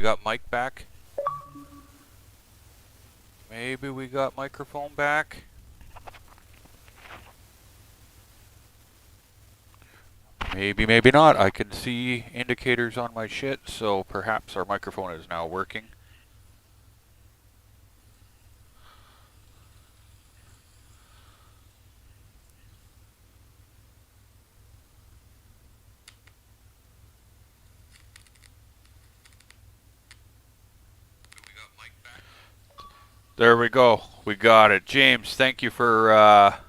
we got mic back. Maybe we got microphone back. Maybe, maybe not. I can see indicators on my shit, so perhaps our microphone is now working. There we go. We got it. James, thank you for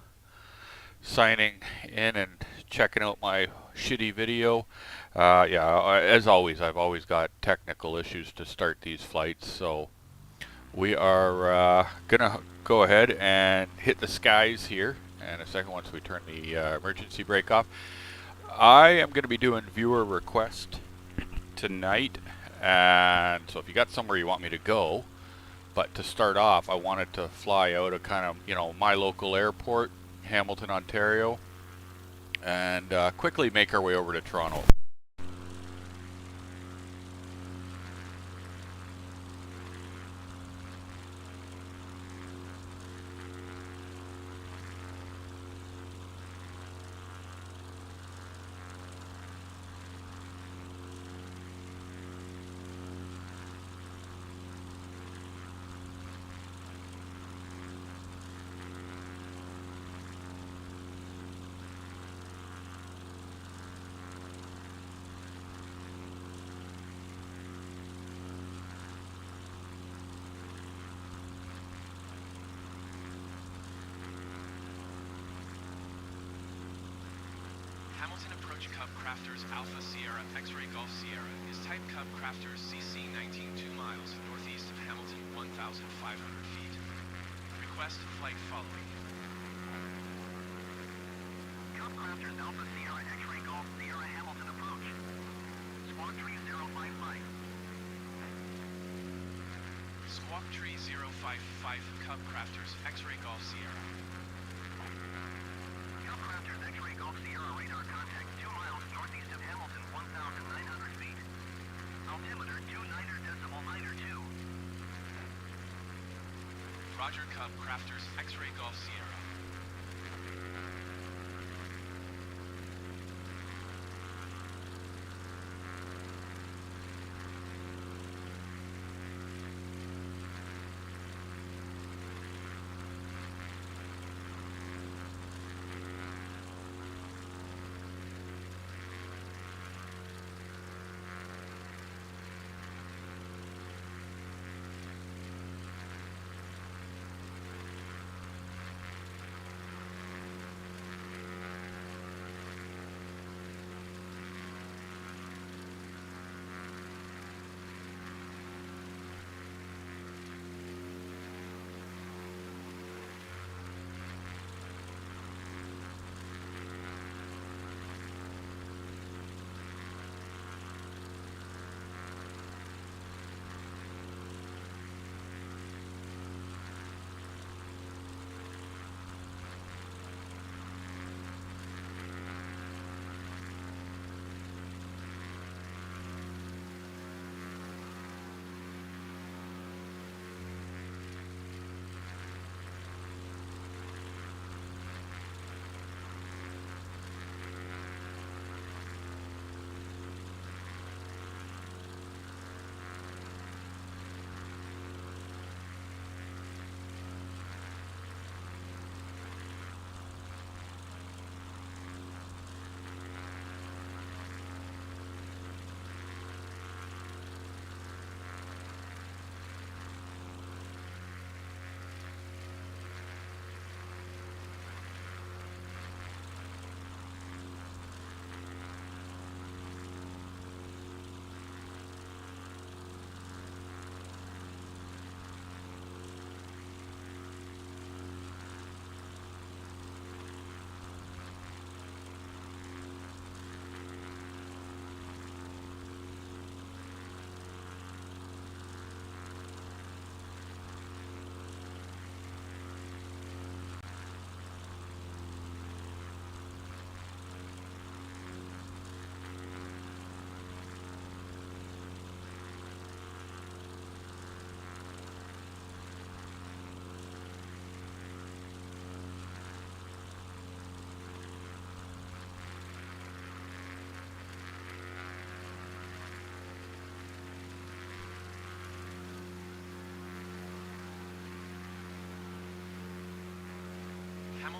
signing in and checking out my shitty video. Yeah, as always, I've always got technical issues to start these flights, so we are gonna go ahead and hit the skies here in a second once we turn the emergency brake off. I am going to be doing viewer request tonight, and so if you got somewhere you want me to go, but to start off, I wanted to fly out of kind of, you know, my local airport, Hamilton, Ontario, and quickly make our way over to Toronto. Hamilton approach Cub Crafters Alpha Sierra X-Ray Golf Sierra is type Cub Crafters CC 19 2 miles northeast of Hamilton 1,500 feet. Request flight following. Cub Crafters Alpha Sierra X-Ray Golf Sierra Hamilton approach. Squawk tree 055. Squawk tree 055 Cub Crafters X-Ray Golf Sierra. Cub Crafters X-Ray Golf Sierra radar contact 2 miles northeast of Hamilton 1,900 feet. Altimeter 29.92. Roger Cub Crafters X-Ray Golf Sierra.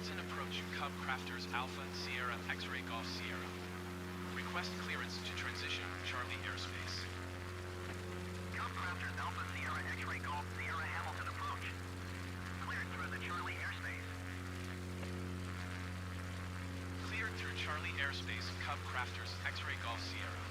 Hamilton approach Cub Crafters Alpha Sierra X-Ray Golf Sierra. Request clearance to transition Charlie airspace. Cub Crafters Alpha Sierra X-Ray Golf Sierra Hamilton approach. Cleared through the Charlie airspace. Cleared through Charlie airspace, Cub Crafters X-Ray Golf Sierra.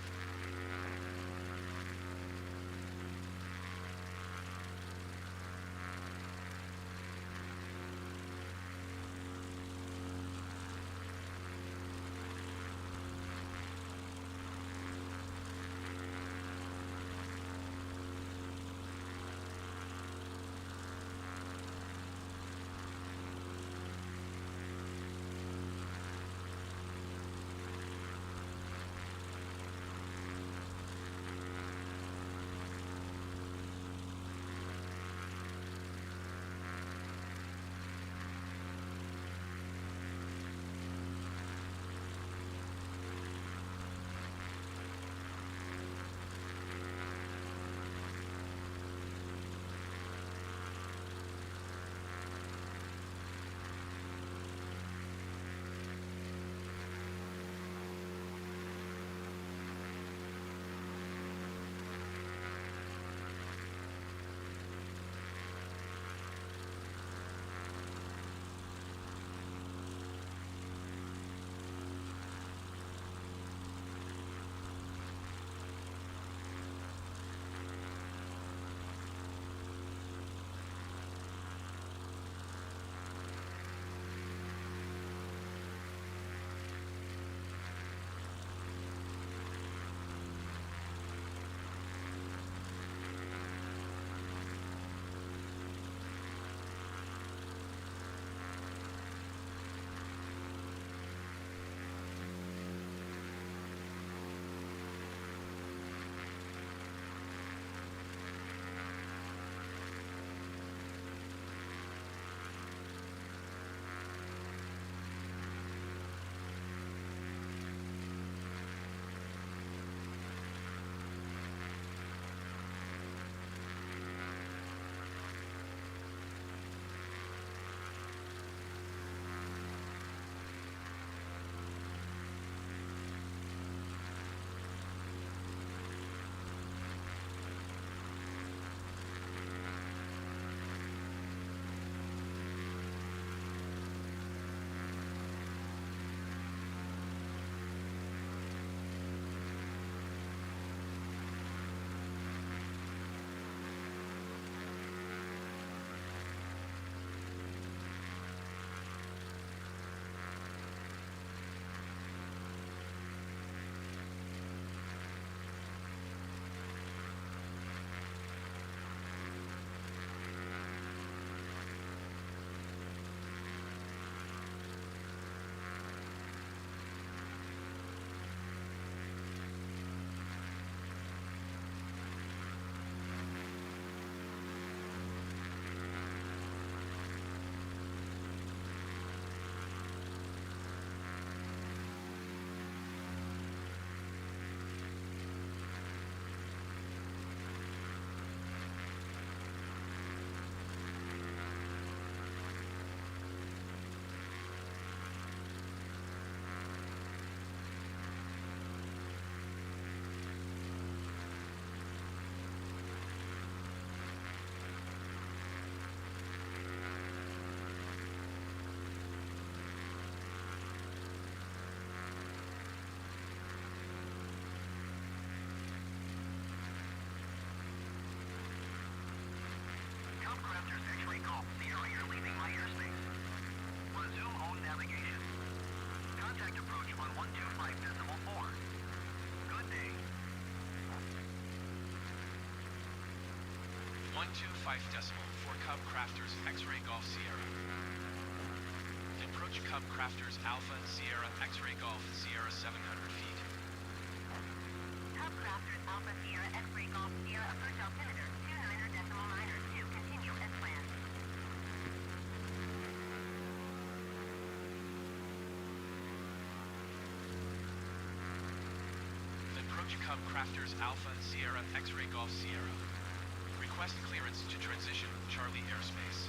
for Cub Crafters X-Ray Golf Sierra. Approach Cub Crafters Alpha Sierra X-Ray Golf Sierra 700 feet. Cub Crafters Alpha Sierra X-Ray Golf Sierra approach altimeter 29.92. Continue as planned. Approach Cub Crafters Alpha Sierra X-Ray Golf Sierra. Request clearance to transition Charlie airspace.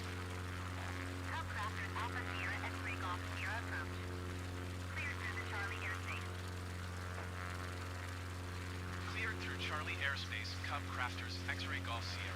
Cub Crafters Alpha Sierra X-Ray Golf Charlie Airspace, Cub Crafters, X-Ray Golf Sierra.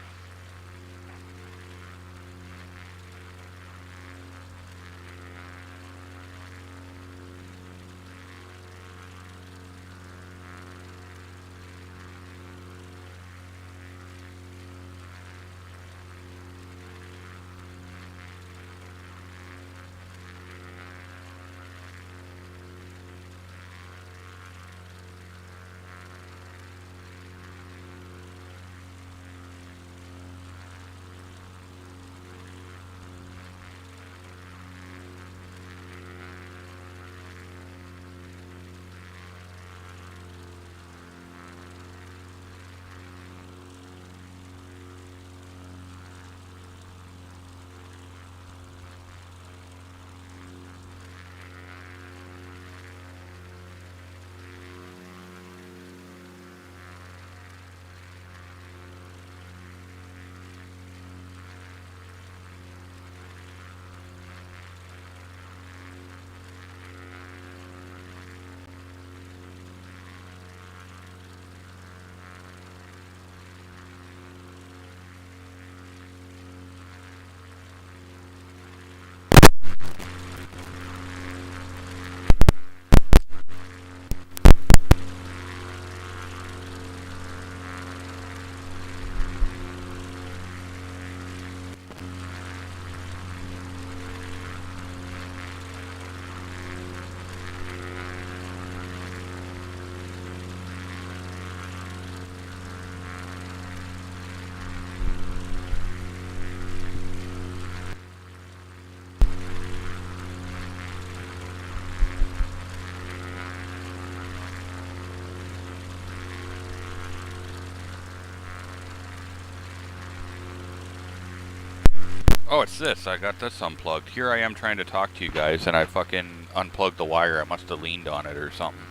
Oh, it's this. I got this unplugged. Here I am trying to talk to you guys, and I fucking unplugged the wire. I must have leaned on it or something.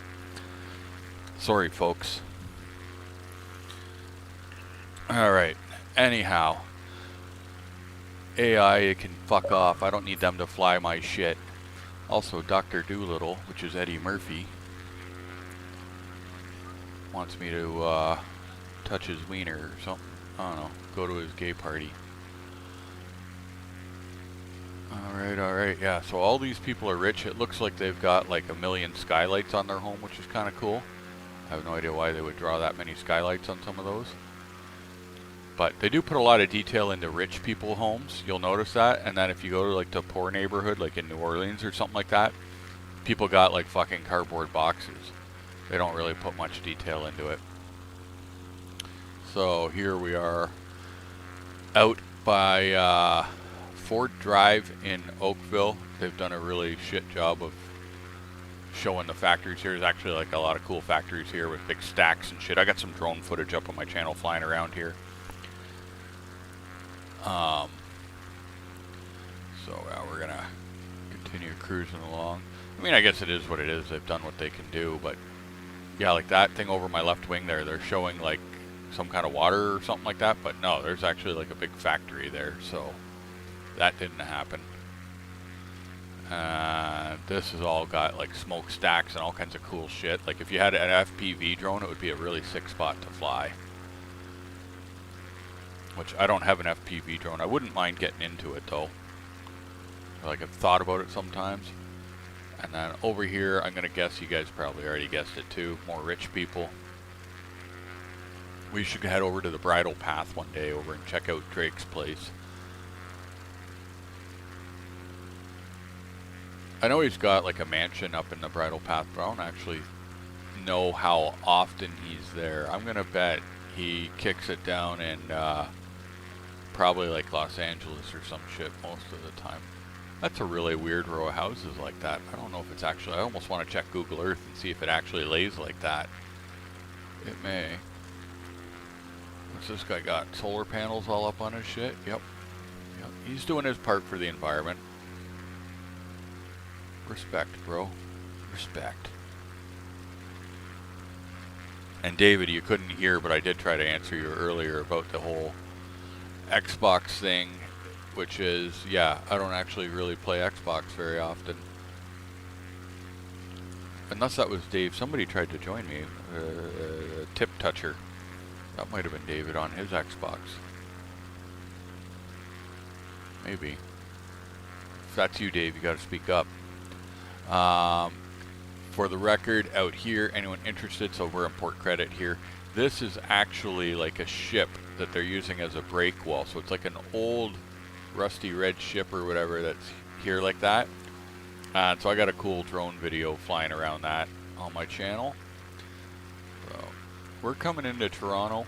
Sorry, folks. Alright. Anyhow. AI, it can fuck off. I don't need them to fly my shit. Also, Dr. Doolittle, which is Eddie Murphy, wants me to touch his wiener or something. I don't know. Go to his gay party. Alright, yeah, so all these people are rich. It looks like they've got like 1 million skylights on their home, which is kind of cool. I have no idea why they would draw that many skylights on some of those. But they do put a lot of detail into rich people homes, you'll notice that. And then if you go to like the poor neighborhood, like in New Orleans or something like that, people got like fucking cardboard boxes. They don't really put much detail into it. So here we are out by Ford Drive in Oakville. They've done a really shit job of showing the factories here. There's actually like a lot of cool factories here with big stacks and shit. I got some drone footage up on my channel flying around here. So we're gonna continue cruising along. I mean, I guess it is what it is. They've done what they can do, but yeah, like that thing over my left wing there, they're showing like some kind of water or something like that, but no, there's actually like a big factory there, so that didn't happen. This has all got like smokestacks and all kinds of cool shit. Like if you had an FPV drone, it would be a really sick spot to fly. Which I don't have an FPV drone. I wouldn't mind getting into it though. Like I've thought about it sometimes. And then over here, I'm gonna guess you guys probably already guessed it too. More rich people. We should head over to the Bridle Path one day over and check out Drake's place. I know he's got like a mansion up in the Bridle Path, but I don't actually know how often he's there. I'm gonna bet he kicks it down in probably like Los Angeles or some shit most of the time. That's a really weird row of houses like that. I don't know if it's actually, I almost want to check Google Earth and see if it actually lays like that. It may. What's this guy got? Solar panels all up on his shit? Yep. He's doing his part for the environment. Respect, bro. Respect. And David, you couldn't hear, but I did try to answer you earlier about the whole Xbox thing, which is, yeah, I don't actually really play Xbox very often. Unless that was Dave. Somebody tried to join me. Tip Toucher. That might have been David on his Xbox. Maybe. If that's you, Dave, you got to speak up. For the record, out here, anyone interested, so we're in Port Credit here. This is actually like a ship that they're using as a break wall. So it's like an old rusty red ship or whatever that's here like that. So I got a cool drone video flying around that on my channel. So we're coming into Toronto.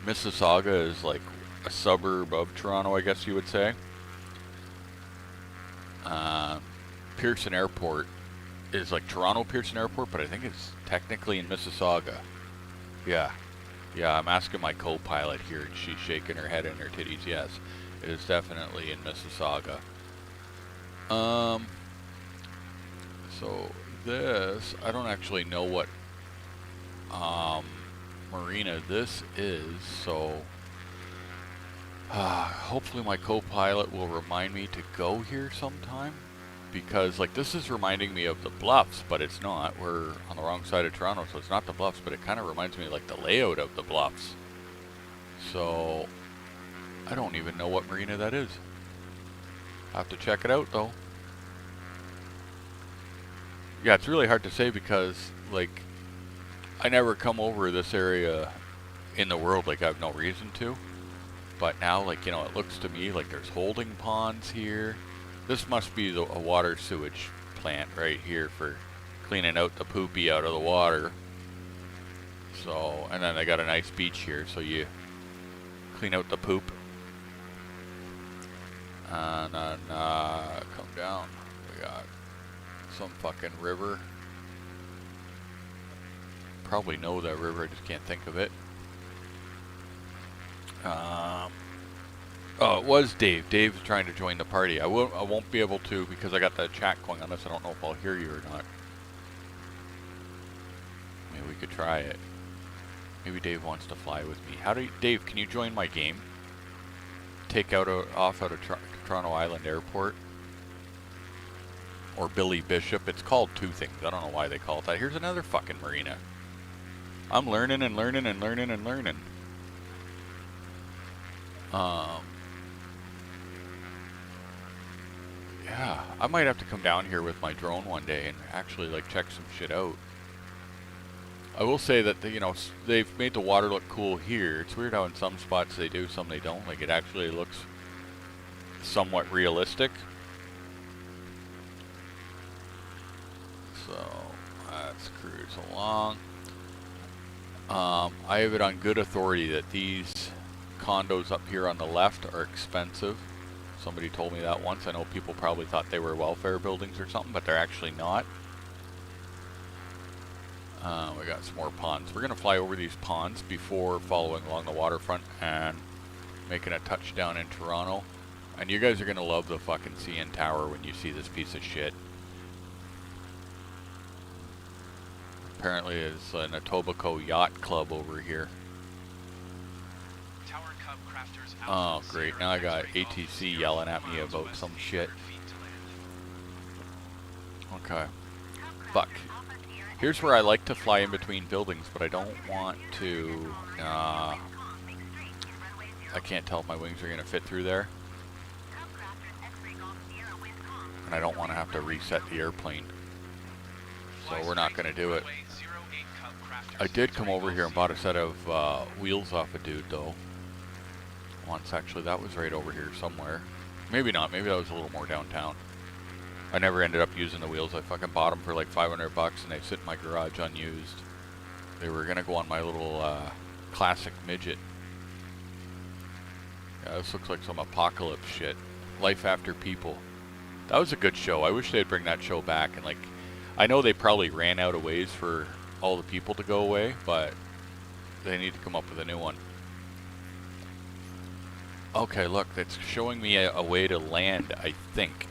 Mississauga is like a suburb of Toronto, I guess you would say. Pearson Airport is like Toronto Pearson Airport, but I think it's technically in Mississauga. Yeah, I'm asking my co-pilot here, and she's shaking her head and her titties. Yes, it is definitely in Mississauga. So this, I don't actually know what marina this is, so hopefully my co-pilot will remind me to go here sometime, because like this is reminding me of the Bluffs, but it's not. We're on the wrong side of Toronto, so it's not the Bluffs, but it kind of reminds me of like the layout of the Bluffs. So I don't even know what marina that is. I'll have to check it out though. Yeah, it's really hard to say because like I never come over this area in the world, like I have no reason to. But now, like, you know, it looks to me like there's holding ponds here. This must be a water sewage plant right here for cleaning out the poopy out of the water. So, and then they got a nice beach here, so you clean out the poop. And then come down. We got some fucking river. Probably know that river, I just can't think of it. Oh, it was Dave. Dave's trying to join the party. I won't be able to because I got the chat going on this. I don't know if I'll hear you or not. Maybe we could try it. Maybe Dave wants to fly with me. Dave, can you join my game? Take off out of Toronto Island Airport. Or Billy Bishop. It's called two things. I don't know why they call it that. Here's another fucking marina. I'm learning and learning and learning and learning. Yeah, I might have to come down here with my drone one day and actually like check some shit out. I will say that you know, they've made the water look cool here. It's weird how in some spots they do, some they don't. Like it actually looks somewhat realistic. So let's cruise along. I have it on good authority that these condos up here on the left are expensive. Somebody told me that once. I know people probably thought they were welfare buildings or something, but they're actually not. We got some more ponds. We're going to fly over these ponds before following along the waterfront and making a touchdown in Toronto. And you guys are going to love the fucking CN Tower when you see this piece of shit. Apparently it's an Etobicoke Yacht Club over here. Tower Cub Crafters Oh, great. Now I got ATC yelling at me about some shit. Okay. Fuck. Here's where I like to fly in between buildings, but I don't want to... I can't tell if my wings are going to fit through there. And I don't want to have to reset the airplane. So we're not going to do it. I did come over here and bought a set of wheels off a dude, though. Once, actually. That was right over here somewhere. Maybe not. Maybe that was a little more downtown. I never ended up using the wheels. I fucking bought them for like $500 and they sit in my garage unused. They were going to go on my little classic midget. Yeah, this looks like some apocalypse shit. Life After People. That was a good show. I wish they'd bring that show back. And like, I know they probably ran out of ways for all the people to go away, but they need to come up with a new one. Okay, look, it's showing me a way to land, I think.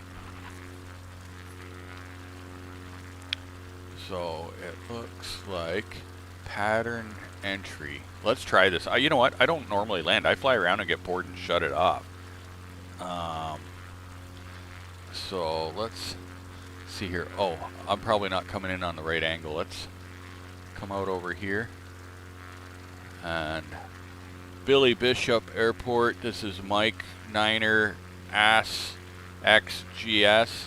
So it looks like pattern entry. Let's try this. You know what? I don't normally land. I fly around and get bored and shut it off. So let's see here. Oh, I'm probably not coming in on the right angle. Let's come out over here. And Billy Bishop Airport. This is Mike Niner Ass XGS.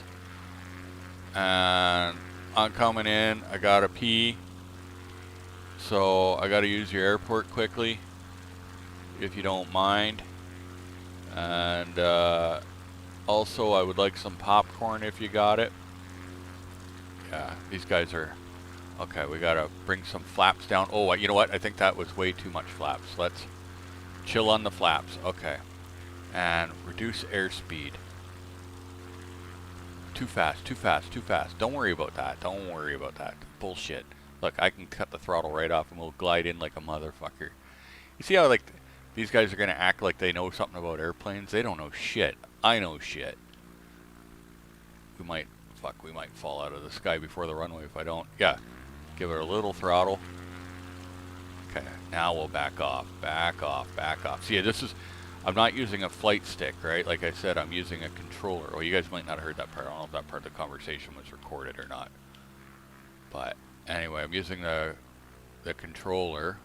And I'm coming in. I gotta pee. So I gotta use your airport quickly, if you don't mind. And also I would like some popcorn if you got it. Yeah, these guys are... Okay, we gotta bring some flaps down. Oh, you know what? I think that was way too much flaps. Let's chill on the flaps. Okay. And reduce airspeed. Too fast, too fast, too fast. Don't worry about that. Don't worry about that. Bullshit. Look, I can cut the throttle right off and we'll glide in like a motherfucker. You see how, like, these guys are gonna act like they know something about airplanes? They don't know shit. I know shit. We might fall out of the sky before the runway if I don't. Yeah. Give it a little throttle. Okay, now we'll back off, back off, back off. See, this is, I'm not using a flight stick, right? Like I said, I'm using a controller. Well, you guys might not have heard that part. I don't know if that part of the conversation was recorded or not. But anyway, I'm using the controller,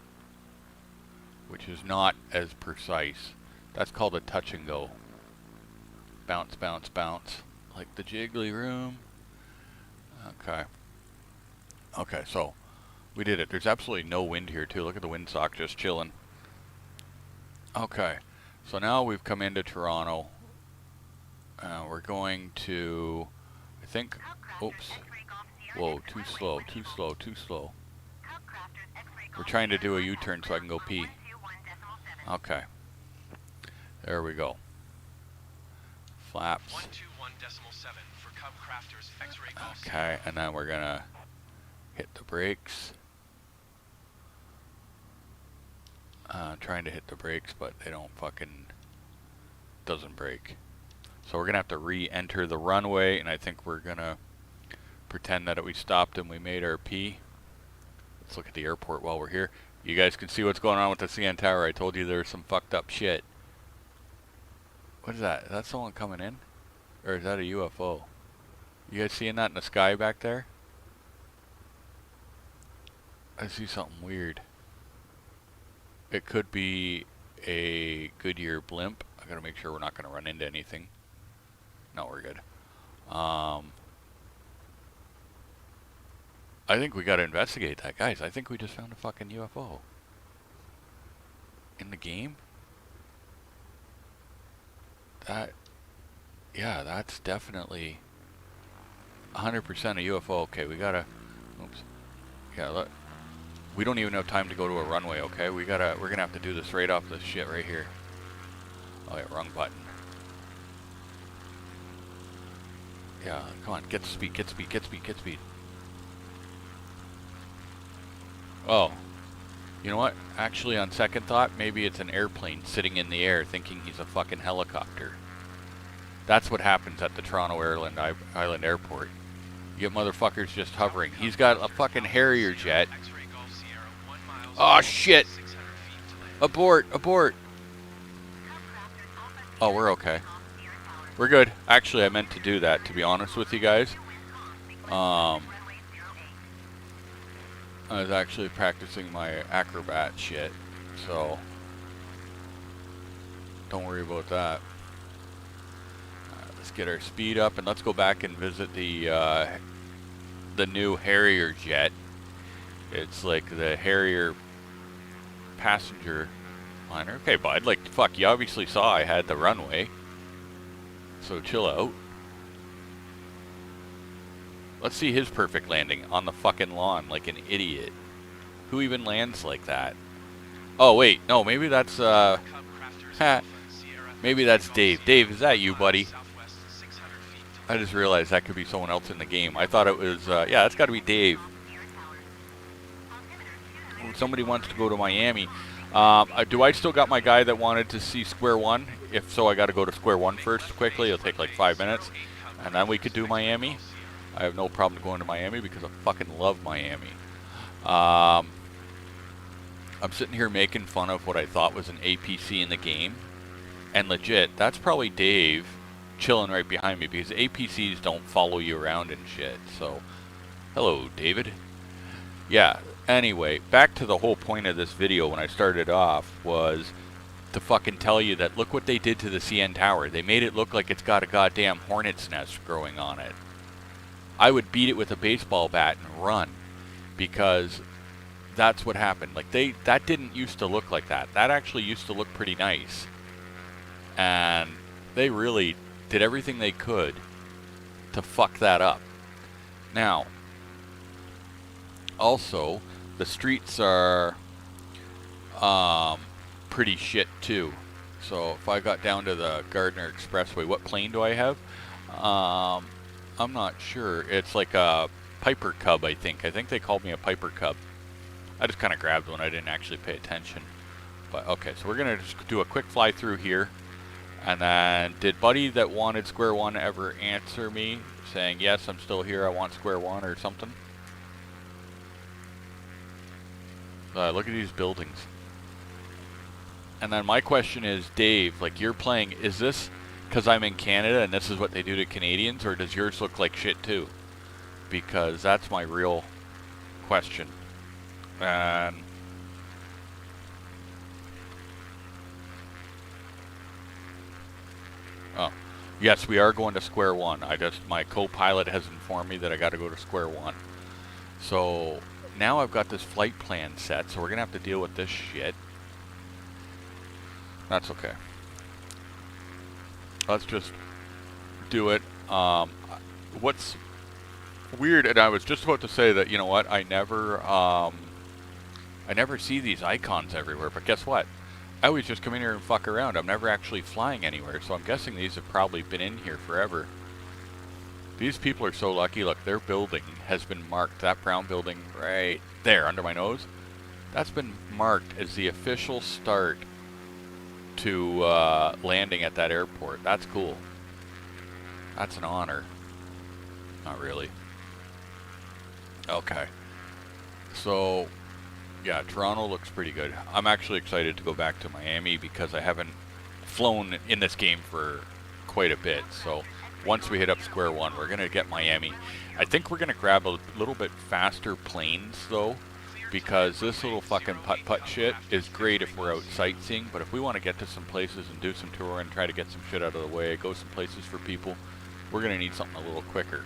which is not as precise. That's called a touch and go. Bounce, bounce, bounce. Like the jiggly room. Okay. Okay, so we did it. There's absolutely no wind here, too. Look at the windsock just chilling. Okay, so now we've come into Toronto. We're going to, I think, oops. Whoa, too slow, too slow, too slow. We're trying to do a U-turn so I can go pee. Okay. There we go. Flaps. 121.7 for Cub Crafters X-Ray Golf. Okay, and then we're gonna hit the brakes. Trying to hit the brakes, but they don't fucking, doesn't brake. So we're gonna have to re-enter the runway, and I think we're gonna pretend that we stopped and we made our pee. Let's look at the airport while we're here. You guys can see what's going on with the CN Tower. I told you there's some fucked up shit. What is that? Is that someone coming in? Or is that a UFO? You guys seeing that in the sky back there? I see something weird. It could be a Goodyear blimp. I gotta make sure we're not gonna run into anything. No, we're good. I think we gotta investigate that. Guys, I think we just found a fucking UFO. In the game? Yeah, that's definitely 100% a UFO. Okay, we gotta, oops. Yeah, look. We don't even have time to go to a runway, okay? We're gonna have to do this right off this shit right here. Oh yeah, wrong button. Yeah, come on, get speed, get speed, get speed, get speed. Oh, you know what? Actually, on second thought, maybe it's an airplane sitting in the air thinking he's a fucking helicopter. That's what happens at the Toronto Island Airport. You get motherfuckers just hovering. He's got a fucking Harrier jet. Oh shit! Abort! Abort! Oh, we're okay. We're good. Actually, I meant to do that, to be honest with you guys. I was actually practicing my acrobat shit, so don't worry about that. Let's get our speed up and let's go back and visit the new Harrier jet. It's like the Harrier passenger liner. Okay, bud, like, fuck, you obviously saw I had the runway. So chill out. Let's see his perfect landing on the fucking lawn like an idiot. Who even lands like that? Oh, wait, no, maybe that's, maybe that's Dave. Dave, is that you, buddy? I just realized that could be someone else in the game. I thought it was, yeah, that's gotta be Dave. Somebody wants to go to Miami. Do I still got my guy that wanted to see Square One? If so, I got to go to Square One first quickly. It'll take like 5 minutes. And then we could do Miami. I have no problem going to Miami because I fucking love Miami. I'm sitting here making fun of what I thought was an APC in the game. And legit, that's probably Dave chilling right behind me because APCs don't follow you around and shit. So, hello, David. Yeah. Anyway, back to the whole point of this video when I started off was to fucking tell you that look what they did to the CN Tower. They made it look like it's got a goddamn hornet's nest growing on it. I would beat it with a baseball bat and run, because that's what happened. Like, that didn't used to look like that. That actually used to look pretty nice. And they really did everything they could to fuck that up. Now, also, the streets are pretty shit too. So if I got down to the Gardner Expressway, what plane do I have? I'm not sure. It's like a Piper Cub, I think. I think they called me a Piper Cub. I just kind of grabbed one. I didn't actually pay attention. But okay, so we're going to just do a quick fly through here. And then, did Buddy that wanted Square One ever answer me saying, yes, I'm still here, I want Square One or something? Look at these buildings. And then my question is, Dave, like, you're playing, is this because I'm in Canada and this is what they do to Canadians, or does yours look like shit too? Because that's my real question. And oh, yes, we are going to Square One. My co-pilot has informed me that I got to go to Square One. So now I've got this flight plan set, so we're gonna have to deal with this shit. That's okay. Let's just do it. What's weird, and I was just about to say that, you know what, I never see these icons everywhere, but guess what? I always just come in here and fuck around. I'm never actually flying anywhere, so I'm guessing these have probably been in here forever. These people are so lucky. Look, their building has been marked. That brown building right there under my nose, that's been marked as the official start to landing at that airport. That's cool. That's an honor. Not really. Okay. So, yeah, Toronto looks pretty good. I'm actually excited to go back to Miami because I haven't flown in this game for quite a bit. So once we hit up Square One, we're going to get Miami. I think we're going to grab a little bit faster planes, though, because this little fucking putt-putt shit is great if we're out sightseeing, but if we want to get to some places and do some tour and try to get some shit out of the way, go some places for people, we're going to need something a little quicker.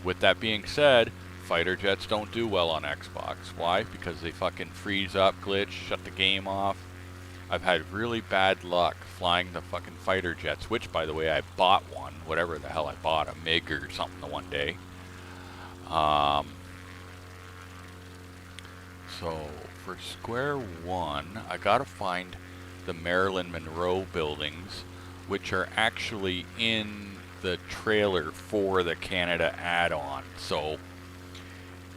With that being said, fighter jets don't do well on Xbox. Why? Because they fucking freeze up, glitch, shut the game off. I've had really bad luck flying the fucking fighter jets, which, by the way, I bought one, whatever the hell I bought, a MiG or something the one day. So for Square One, I gotta find the Marilyn Monroe buildings, which are actually in the trailer for the Canada add-on. So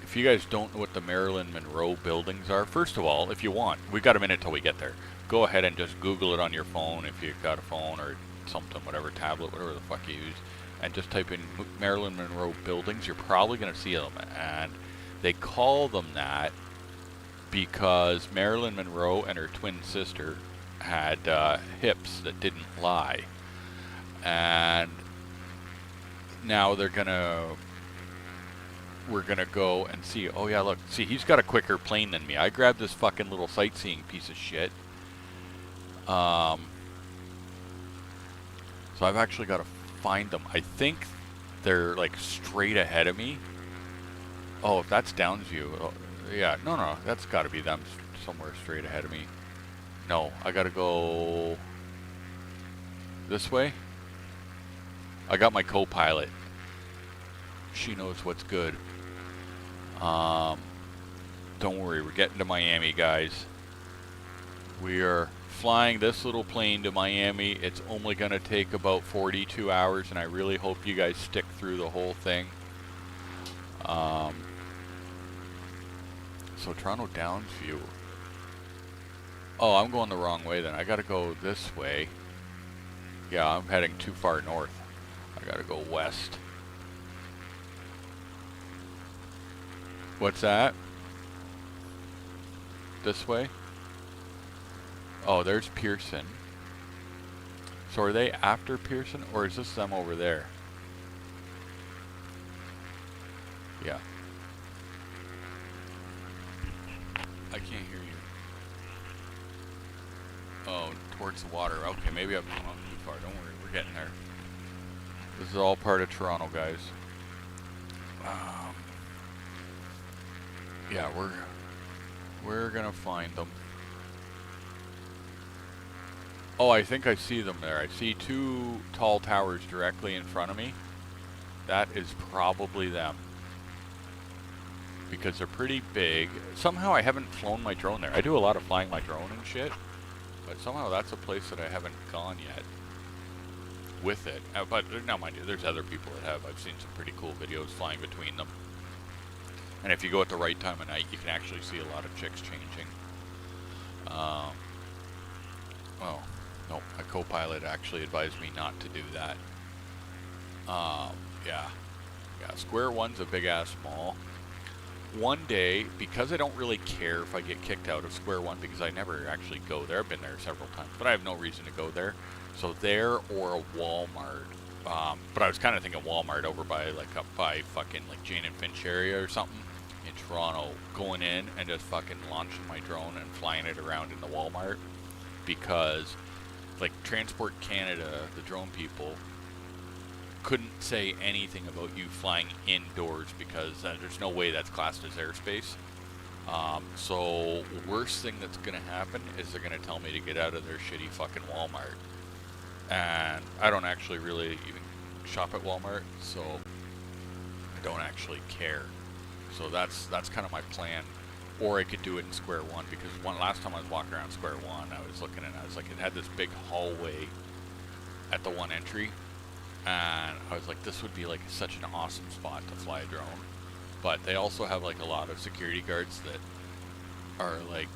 if you guys don't know what the Marilyn Monroe buildings are, first of all, if you want, we got a minute till we get there. Go ahead and just Google it on your phone if you've got a phone or something, whatever, tablet, whatever the fuck you use, and just type in Marilyn Monroe buildings. You're probably going to see them, and they call them that because Marilyn Monroe and her twin sister had hips that didn't lie, and now we're gonna go and see. Oh yeah, look, see, he's got a quicker plane than me. I grabbed this fucking little sightseeing piece of shit. So I've actually got to find them. I think they're like straight ahead of me. Oh, if that's Downsview, oh, yeah, no, that's got to be them somewhere straight ahead of me. No, I got to go this way. I got my co-pilot. She knows what's good. Don't worry, we're getting to Miami, guys. We are flying this little plane to Miami. It's only going to take about 42 hours, and I really hope you guys stick through the whole thing. So Toronto Downsview. Oh, I'm going the wrong way then. I got to go this way. Yeah, I'm heading too far north. I got to go west. What's that? This way? Oh, there's Pearson. So are they after Pearson, or is this them over there? Yeah. can't hear you. Oh, towards the water. Okay, maybe I've gone too far. Don't worry, we're getting there. This is all part of Toronto, guys. Yeah, we're gonna find them. Oh, I think I see them there. I see two tall towers directly in front of me. That is probably them. Because they're pretty big. Somehow I haven't flown my drone there. I do a lot of flying my drone and shit. But somehow that's a place that I haven't gone yet with it. But now, mind you, there's other people that have. I've seen some pretty cool videos flying between them. And if you go at the right time of night, you can actually see a lot of chicks changing. Well, nope, my co-pilot actually advised me not to do that. Yeah, Square One's a big-ass mall. One day, because I don't really care if I get kicked out of Square One, because I never actually go there. I've been there several times, but I have no reason to go there. So there or a Walmart. But I was kind of thinking Walmart over by, like, up by fucking, like, Jane and Finch area or something in Toronto. Going in and just fucking launching my drone and flying it around in the Walmart. Because, like, Transport Canada, the drone people, couldn't say anything about you flying indoors because there's no way that's classed as airspace. So worst thing that's gonna happen is they're gonna tell me to get out of their shitty fucking Walmart. And I don't actually really even shop at Walmart, so I don't actually care. So that's kind of my plan. Or I could do it in Square One, because last time I was walking around Square One, I was looking and I was like, it had this big hallway at the one entry. And I was like, this would be like such an awesome spot to fly a drone. But they also have like a lot of security guards that are like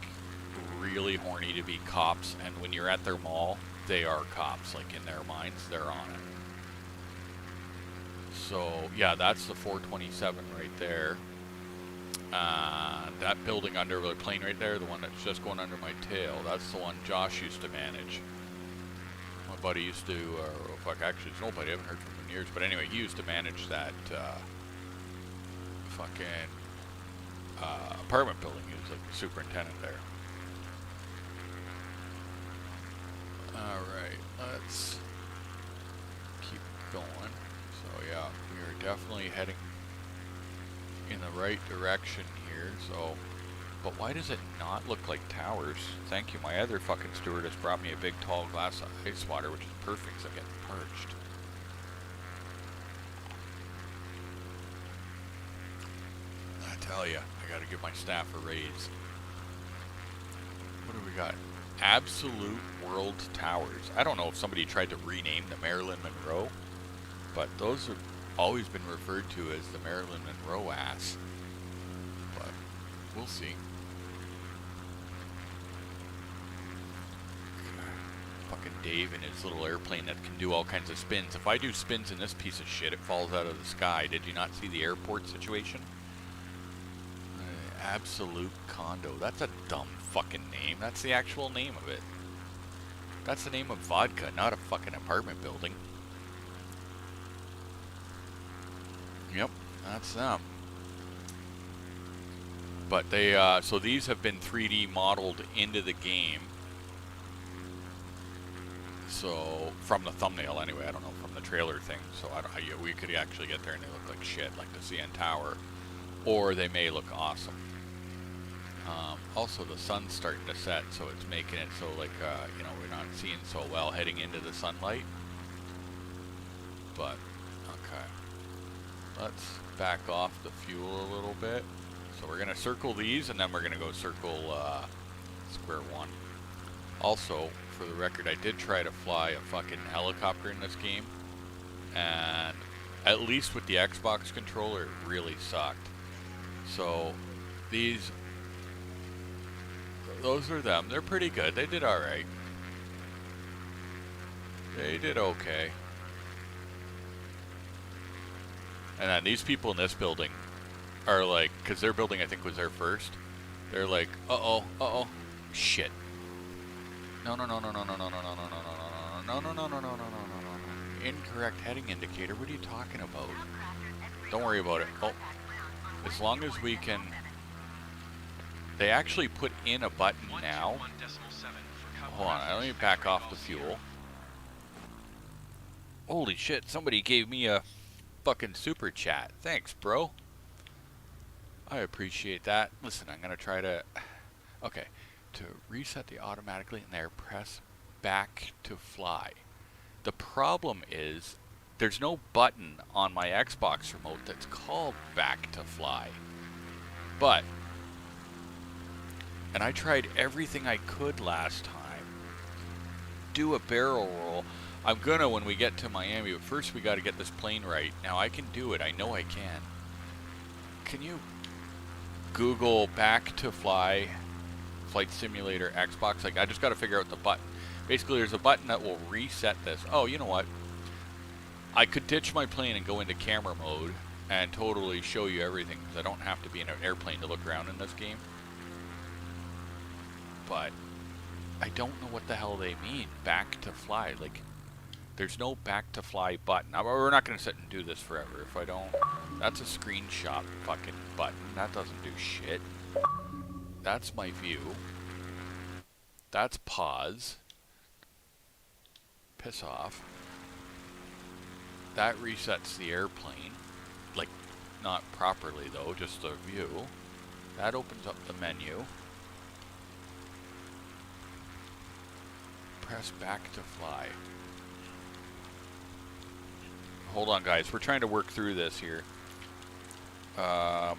really horny to be cops. And when you're at their mall, they are cops. Like in their minds, they're on it. So yeah, that's the 427 right there. That building under the plane right there, the one that's just going under my tail, that's the one Josh used to manage. My buddy used to, actually, it's nobody, I haven't heard from him in years, but anyway, he used to manage that fucking apartment building. He was like the superintendent there. Alright, let's keep going. So yeah, we are definitely heading in the right direction here, so... But why does it not look like towers? Thank you. My other fucking stewardess brought me a big tall glass of ice water, which is perfect because I get parched. I tell you, I gotta give my staff a raise. What do we got? Absolute World Towers. I don't know if somebody tried to rename the Marilyn Monroe, but those have always been referred to as the Marilyn Monroe ass. But we'll see. Fucking Dave and his little airplane that can do all kinds of spins. If I do spins in this piece of shit, it falls out of the sky. Did you not see the airport situation? Absolute Condo. That's a dumb fucking name. That's the actual name of it. That's the name of vodka, not a fucking apartment building. Yep, that's them. But they, so these have been 3D modeled into the game. So, from the thumbnail anyway, I don't know, from the trailer thing. So we could actually get there and they look like shit, like the CN Tower. Or they may look awesome. Also, the sun's starting to set, so it's making it so, like, you know, we're not seeing so well heading into the sunlight. But, okay. Let's back off the fuel a little bit. So we're going to circle these, and then we're going to go circle Square One. Also, for the record, I did try to fly a fucking helicopter in this game. And at least with the Xbox controller, it really sucked. So, those are them. They're pretty good. They did alright. They did okay. And then these people in this building are like, because their building I think was there first. They're like, uh-oh, shit. No. Incorrect heading indicator. What are you talking about? Don't worry about it. Oh, as long as we can they actually put in a button now. 121.7 for Cub Hold on, let me Crafters, back X-Ray off the Golf fuel. Sierra. Holy shit, somebody gave me a fucking super chat. Thanks, bro. I appreciate that. Listen, I'm going to try to... Okay, to reset the automatically in there, press back to fly. The problem is there's no button on my Xbox remote that's called back to fly. But, and I tried everything I could last time. Do a barrel roll. I'm gonna when we get to Miami, but first we got to get this plane right. Now I can do it. I know I can. Can you Google back to fly flight simulator Xbox? Like, I just got to figure out the button. Basically, there's a button that will reset this. Oh, you know what? I could ditch my plane and go into camera mode and totally show you everything because I don't have to be in an airplane to look around in this game. But I don't know what the hell they mean. Back to fly. Like, there's no back to fly button. We're not going to sit and do this forever. If I don't... That's a screenshot fucking button. That doesn't do shit. That's my view. That's pause. Piss off. That resets the airplane. Like, not properly though, just the view. That opens up the menu. Press back to fly. Hold on, guys. We're trying to work through this here. Because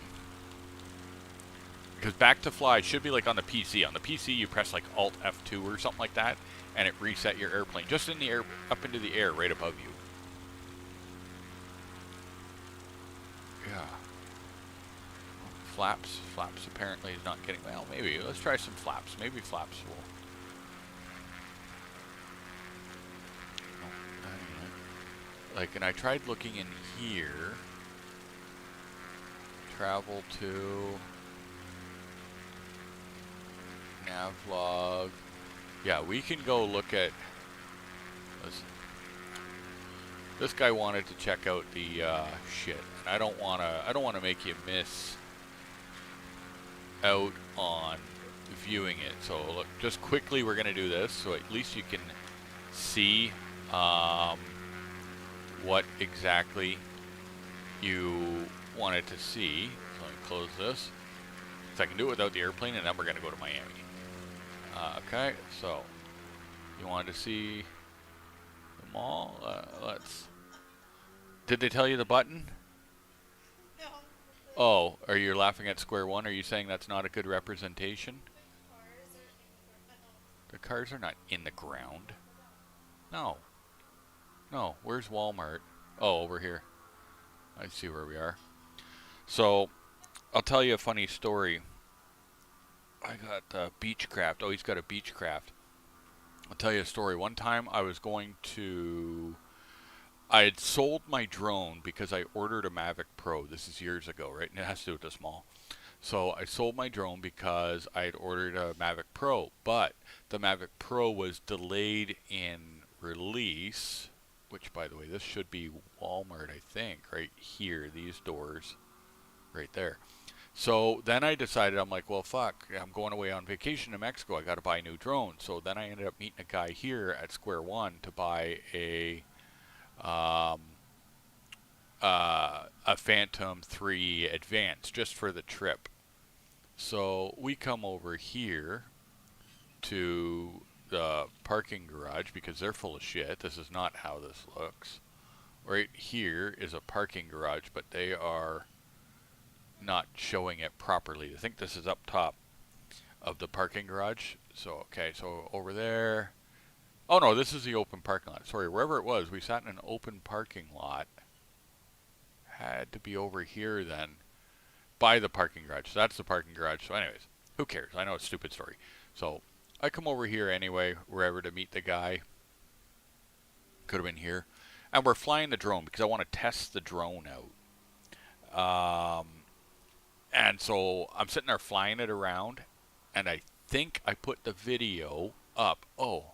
back to fly should be like on the PC. On the PC, you press like Alt F2 or something like that, and it reset your airplane just in the air, up into the air, right above you. Yeah. Flaps. Flaps apparently is not getting... Well, maybe. Let's try some flaps. Maybe flaps will... Like, and I tried looking in here. Travel to... Navlog. Yeah, we can go look at... Listen. This guy wanted to check out the shit. And I don't wanna make you miss out on viewing it. So look, just quickly we're gonna do this so at least you can see what exactly you wanted to see. So let me close this. So I can do it without the airplane, and then we're gonna go to Miami. Okay, so you wanted to see the mall. Let's. Did they tell you the button? No. Oh, are you laughing at square one? Are you saying that's not a good representation? The cars are not in the ground. No. No, where's Walmart? Oh, over here. I see where we are. So, I'll tell you a funny story. I got Beechcraft. Oh, he's got a Beechcraft. I'll tell you a story. One time I was going to... I had sold my drone because I ordered a Mavic Pro. This is years ago, right? And it has to do with this mall. So I sold my drone because I had ordered a Mavic Pro. But the Mavic Pro was delayed in release, which, by the way, this should be Walmart, I think, right here. These doors right there. So then I decided, I'm like, well, fuck, I'm going away on vacation to Mexico. I got to buy a new drone. So then I ended up meeting a guy here at Square One to buy a Phantom 3 Advance just for the trip. So we come over here to the parking garage because they're full of shit. This is not how this looks. Right here is a parking garage, but they are not showing it properly. I think this is up top of the parking garage. So, okay, so over there. Oh no, this is the open parking lot. Sorry, wherever it was, we sat in an open parking lot. Had to be over here then by the parking garage. So that's the parking garage. So anyways, who cares? I know it's a stupid story. So I come over here anyway, wherever to meet the guy. Could have been here. And we're flying the drone because I want to test the drone out. And so I'm sitting there flying it around, and I think I put the video up. Oh.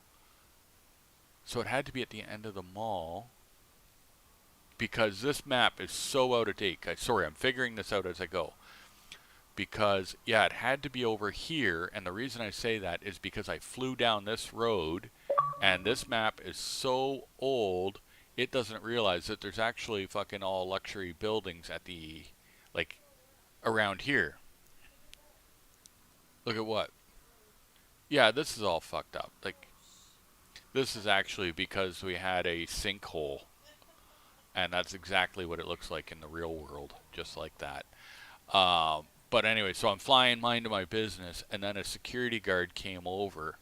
So it had to be at the end of the mall because this map is so out of date. Sorry, I'm figuring this out as I go. because, yeah, it had to be over here. And the reason I say that is because I flew down this road, and this map is so old, it doesn't realize that there's actually fucking all luxury buildings at the, like, around here. Look at what? Yeah, this is all fucked up. Like, this is actually because we had a sinkhole. And that's exactly what it looks like in the real world, just like that. But anyway, so I'm flying mind to my business, and then a security guard came over,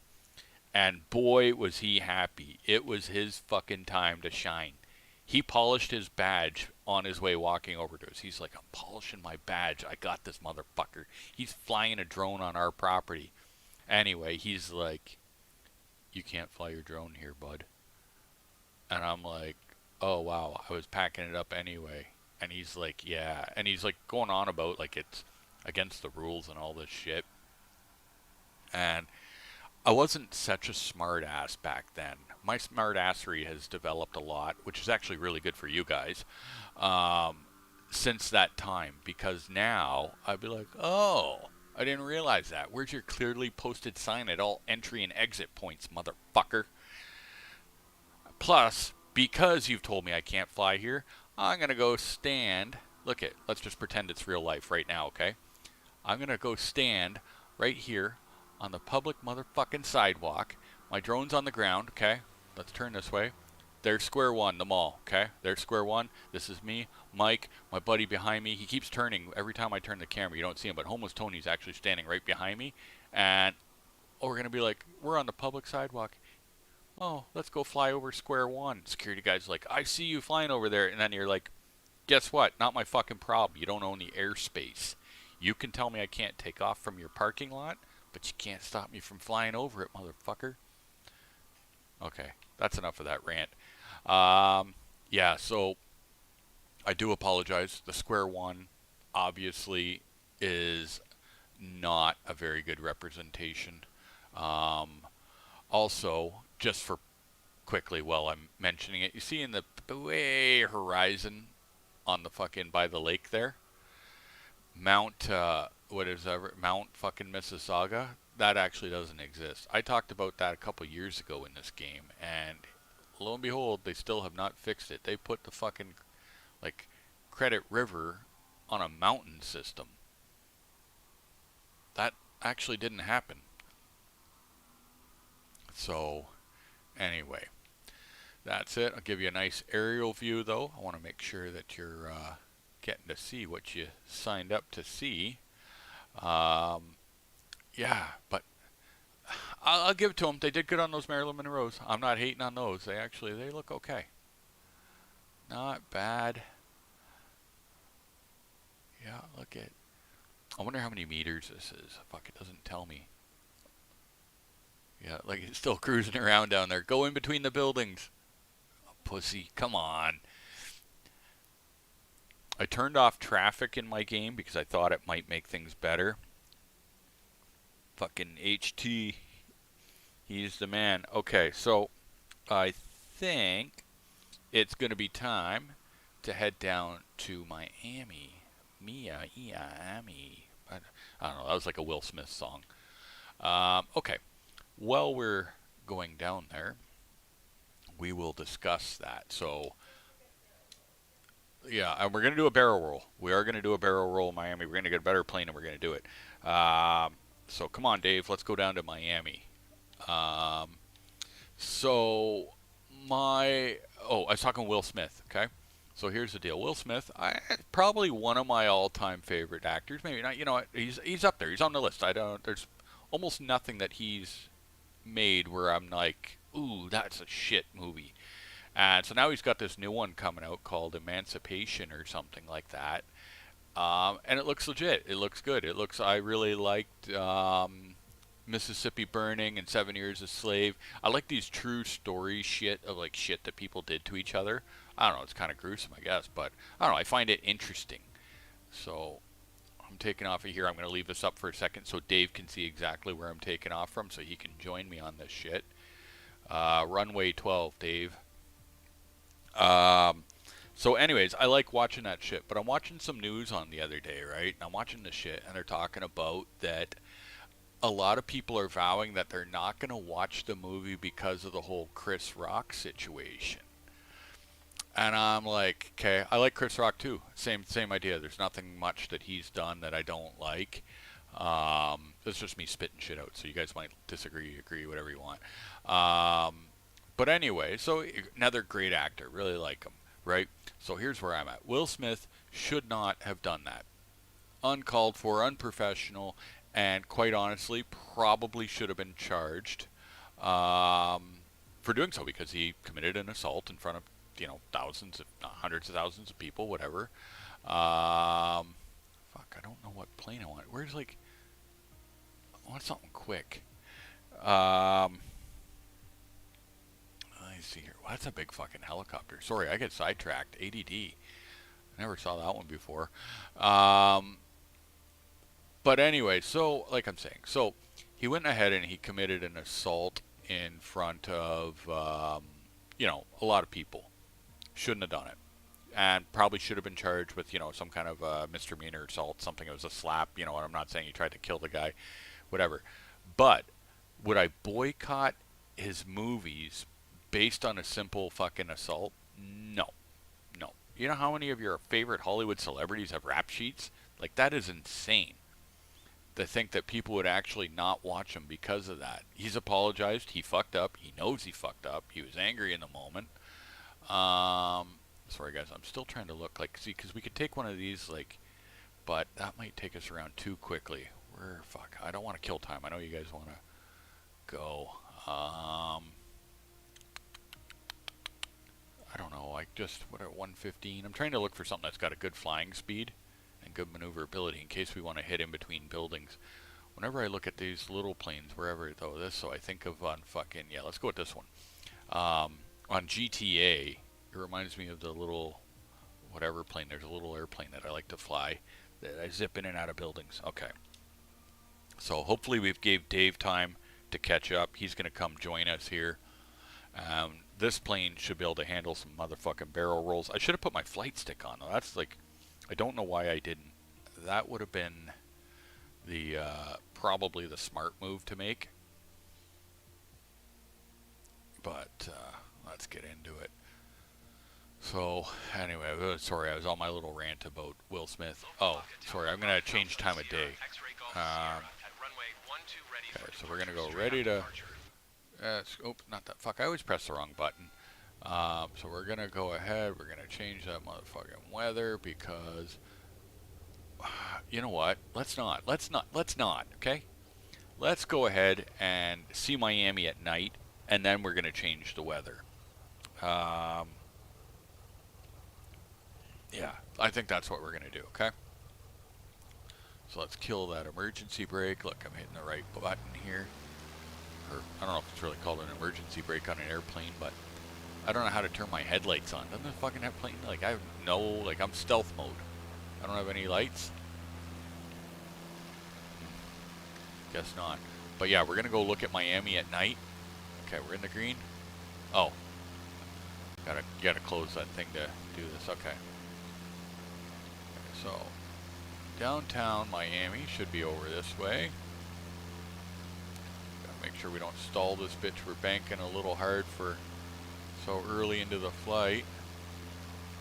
and boy, was he happy. It was his fucking time to shine. He polished his badge on his way walking over to us. He's like, I'm polishing my badge. I got this motherfucker. He's flying a drone on our property. Anyway, he's like, you can't fly your drone here, bud. And I'm like, oh, wow, I was packing it up anyway. And he's like, yeah. And he's like going on about like it's against the rules and all this shit. And I wasn't such a smart ass back then. My smart assery has developed a lot, which is actually really good for you guys, since that time. Because now I'd be like, oh, I didn't realize that. Where's your clearly posted sign at all entry and exit points, motherfucker? Plus, because you've told me I can't fly here, I'm going to go stand. Look it, let's just pretend it's real life right now, okay? I'm going to go stand right here on the public motherfucking sidewalk. My drone's on the ground, okay? Let's turn this way. There's square one, the mall, okay? There's square one. This is me, Mike, my buddy behind me. He keeps turning every time I turn the camera. You don't see him, but Homeless Tony's actually standing right behind me. And we're going to be like, we're on the public sidewalk. Oh, let's go fly over square one. Security guy's like, I see you flying over there. And then you're like, guess what? Not my fucking problem. You don't own the airspace. You can tell me I can't take off from your parking lot, but you can't stop me from flying over it, motherfucker. Okay, that's enough of that rant. Yeah, so I do apologize. The square one obviously is not a very good representation. Also, just for quickly while I'm mentioning it, you see in the way horizon on the fucking by the lake there, Mount Mount fucking Mississauga, that actually doesn't exist. I talked about that a couple years ago in this game, and lo and behold, they still have not fixed it. They put the fucking like Credit River on a mountain system. That actually didn't happen. So anyway, that's it. I'll give you a nice aerial view though. I want to make sure that you're getting to see what you signed up to see. Yeah, but I'll give it to them. They did good on those Marilyn Monroes. I'm not hating on those. They look okay. Not bad. Yeah, look at. I wonder how many meters this is. Fuck, it doesn't tell me. Yeah, like it's still cruising around down there. Go in between the buildings. Oh, pussy, come on. I turned off traffic in my game because I thought it might make things better. Fucking HT. He's the man. Okay, so I think it's going to be time to head down to Miami. Miami. I don't know. That was like a Will Smith song. Okay. While we're going down there, we will discuss that. So, yeah, and we're going to do a barrel roll. We are going to do a barrel roll in Miami. We're going to get a better plane and we're going to do it. So, come on, Dave. Let's go down to Miami. I was talking Will Smith, okay? So here's the deal. Will Smith, probably one of my all-time favorite actors. Maybe not. You know what? He's up there. He's on the list. There's almost nothing that he's made where I'm like, ooh, that's a shit movie. And so now he's got this new one coming out called Emancipation or something like that. And it looks legit. It looks good. I really liked Mississippi Burning and 7 Years a Slave. I like these true story shit of like shit that people did to each other. I don't know, it's kind of gruesome, I guess, but I don't know, I find it interesting. So I'm taking off of here. I'm going to leave this up for a second so Dave can see exactly where I'm taking off from so he can join me on this shit. Runway 12, Dave. So, anyways, I like watching that shit. But I'm watching some news on the other day, right? And I'm watching the shit, and they're talking about that a lot of people are vowing that they're not going to watch the movie because of the whole Chris Rock situation. And I'm like, okay, I like Chris Rock too. Same idea. There's nothing much that he's done that I don't like. It's just me spitting shit out. So you guys might disagree, agree, whatever you want. But anyway, so another great actor, really like him, right? So here's where I'm at. Will Smith should not have done that. Uncalled for, unprofessional, and quite honestly, probably should have been charged for doing so because he committed an assault in front of thousands, if not hundreds of thousands of people, whatever. Fuck, I don't know what plane I want. Where's like, I want something quick. Let me see here. Well, that's a big fucking helicopter. Sorry, I get sidetracked. ADD. Never saw that one before. But anyway, so like I'm saying, so he went ahead and he committed an assault in front of a lot of people. Shouldn't have done it, and probably should have been charged with some kind of misdemeanor assault, something. It was a slap. And I'm not saying he tried to kill the guy, whatever. But would I boycott his movies based on a simple fucking assault? No, no. You know how many of your favorite Hollywood celebrities have rap sheets? Like, that is insane to think that people would actually not watch him because of that. He's apologized. He fucked up. He knows he fucked up. He was angry in the moment. Sorry guys, I'm still trying to look, like, see, because we could take one of these, like, but that might take us around too quickly. Fuck, I don't want to kill time. I know you guys want to go. I don't know, like, just, what, at 115? I'm trying to look for something that's got a good flying speed and good maneuverability in case we want to hit in between buildings. Whenever I look at these little planes, wherever, though, so I think of on fucking, yeah, let's go with this one. On GTA, it reminds me of the little whatever plane. There's a little airplane that I like to fly that I zip in and out of buildings. Okay. So hopefully we've gave Dave time to catch up. He's going to come join us here. This plane should be able to handle some motherfucking barrel rolls. I should have put my flight stick on though. That's like, I don't know why I didn't. That would have been the probably the smart move to make. But let's get into it. So, anyway, sorry, I was on my little rant about Will Smith. Oh, sorry, I'm going to change time of day. Okay, so we're going to go ready to... oh, not that. Fuck, I always press the wrong button. So we're going to go ahead. We're going to change that motherfucking weather because... You know what? Let's not, okay? Let's go ahead and see Miami at night, and then we're going to change the weather. Yeah, I think that's what we're going to do, okay? So let's kill that emergency brake. Look, I'm hitting the right button here. Or, I don't know if it's really called an emergency brake on an airplane, but I don't know how to turn my headlights on. Doesn't the fucking airplane, like, I have no, like, I'm stealth mode. I don't have any lights. Guess not. But yeah, we're going to go look at Miami at night. Okay, we're in the green. Oh. Gotta close that thing to do this. Okay. So, downtown Miami should be over this way. Gotta make sure we don't stall this bitch. We're banking a little hard for so early into the flight.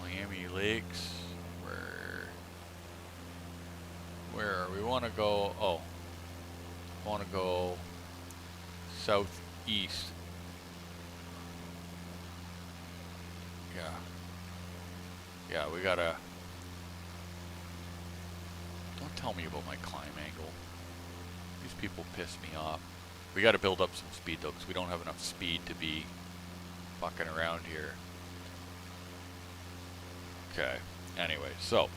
Miami Lakes. Where we want to go? Oh, want to go southeast. Yeah, we gotta. Don't tell me about my climb angle. These people piss me off. We gotta build up some speed though, because we don't have enough speed to be fucking around here. Okay. Anyway, so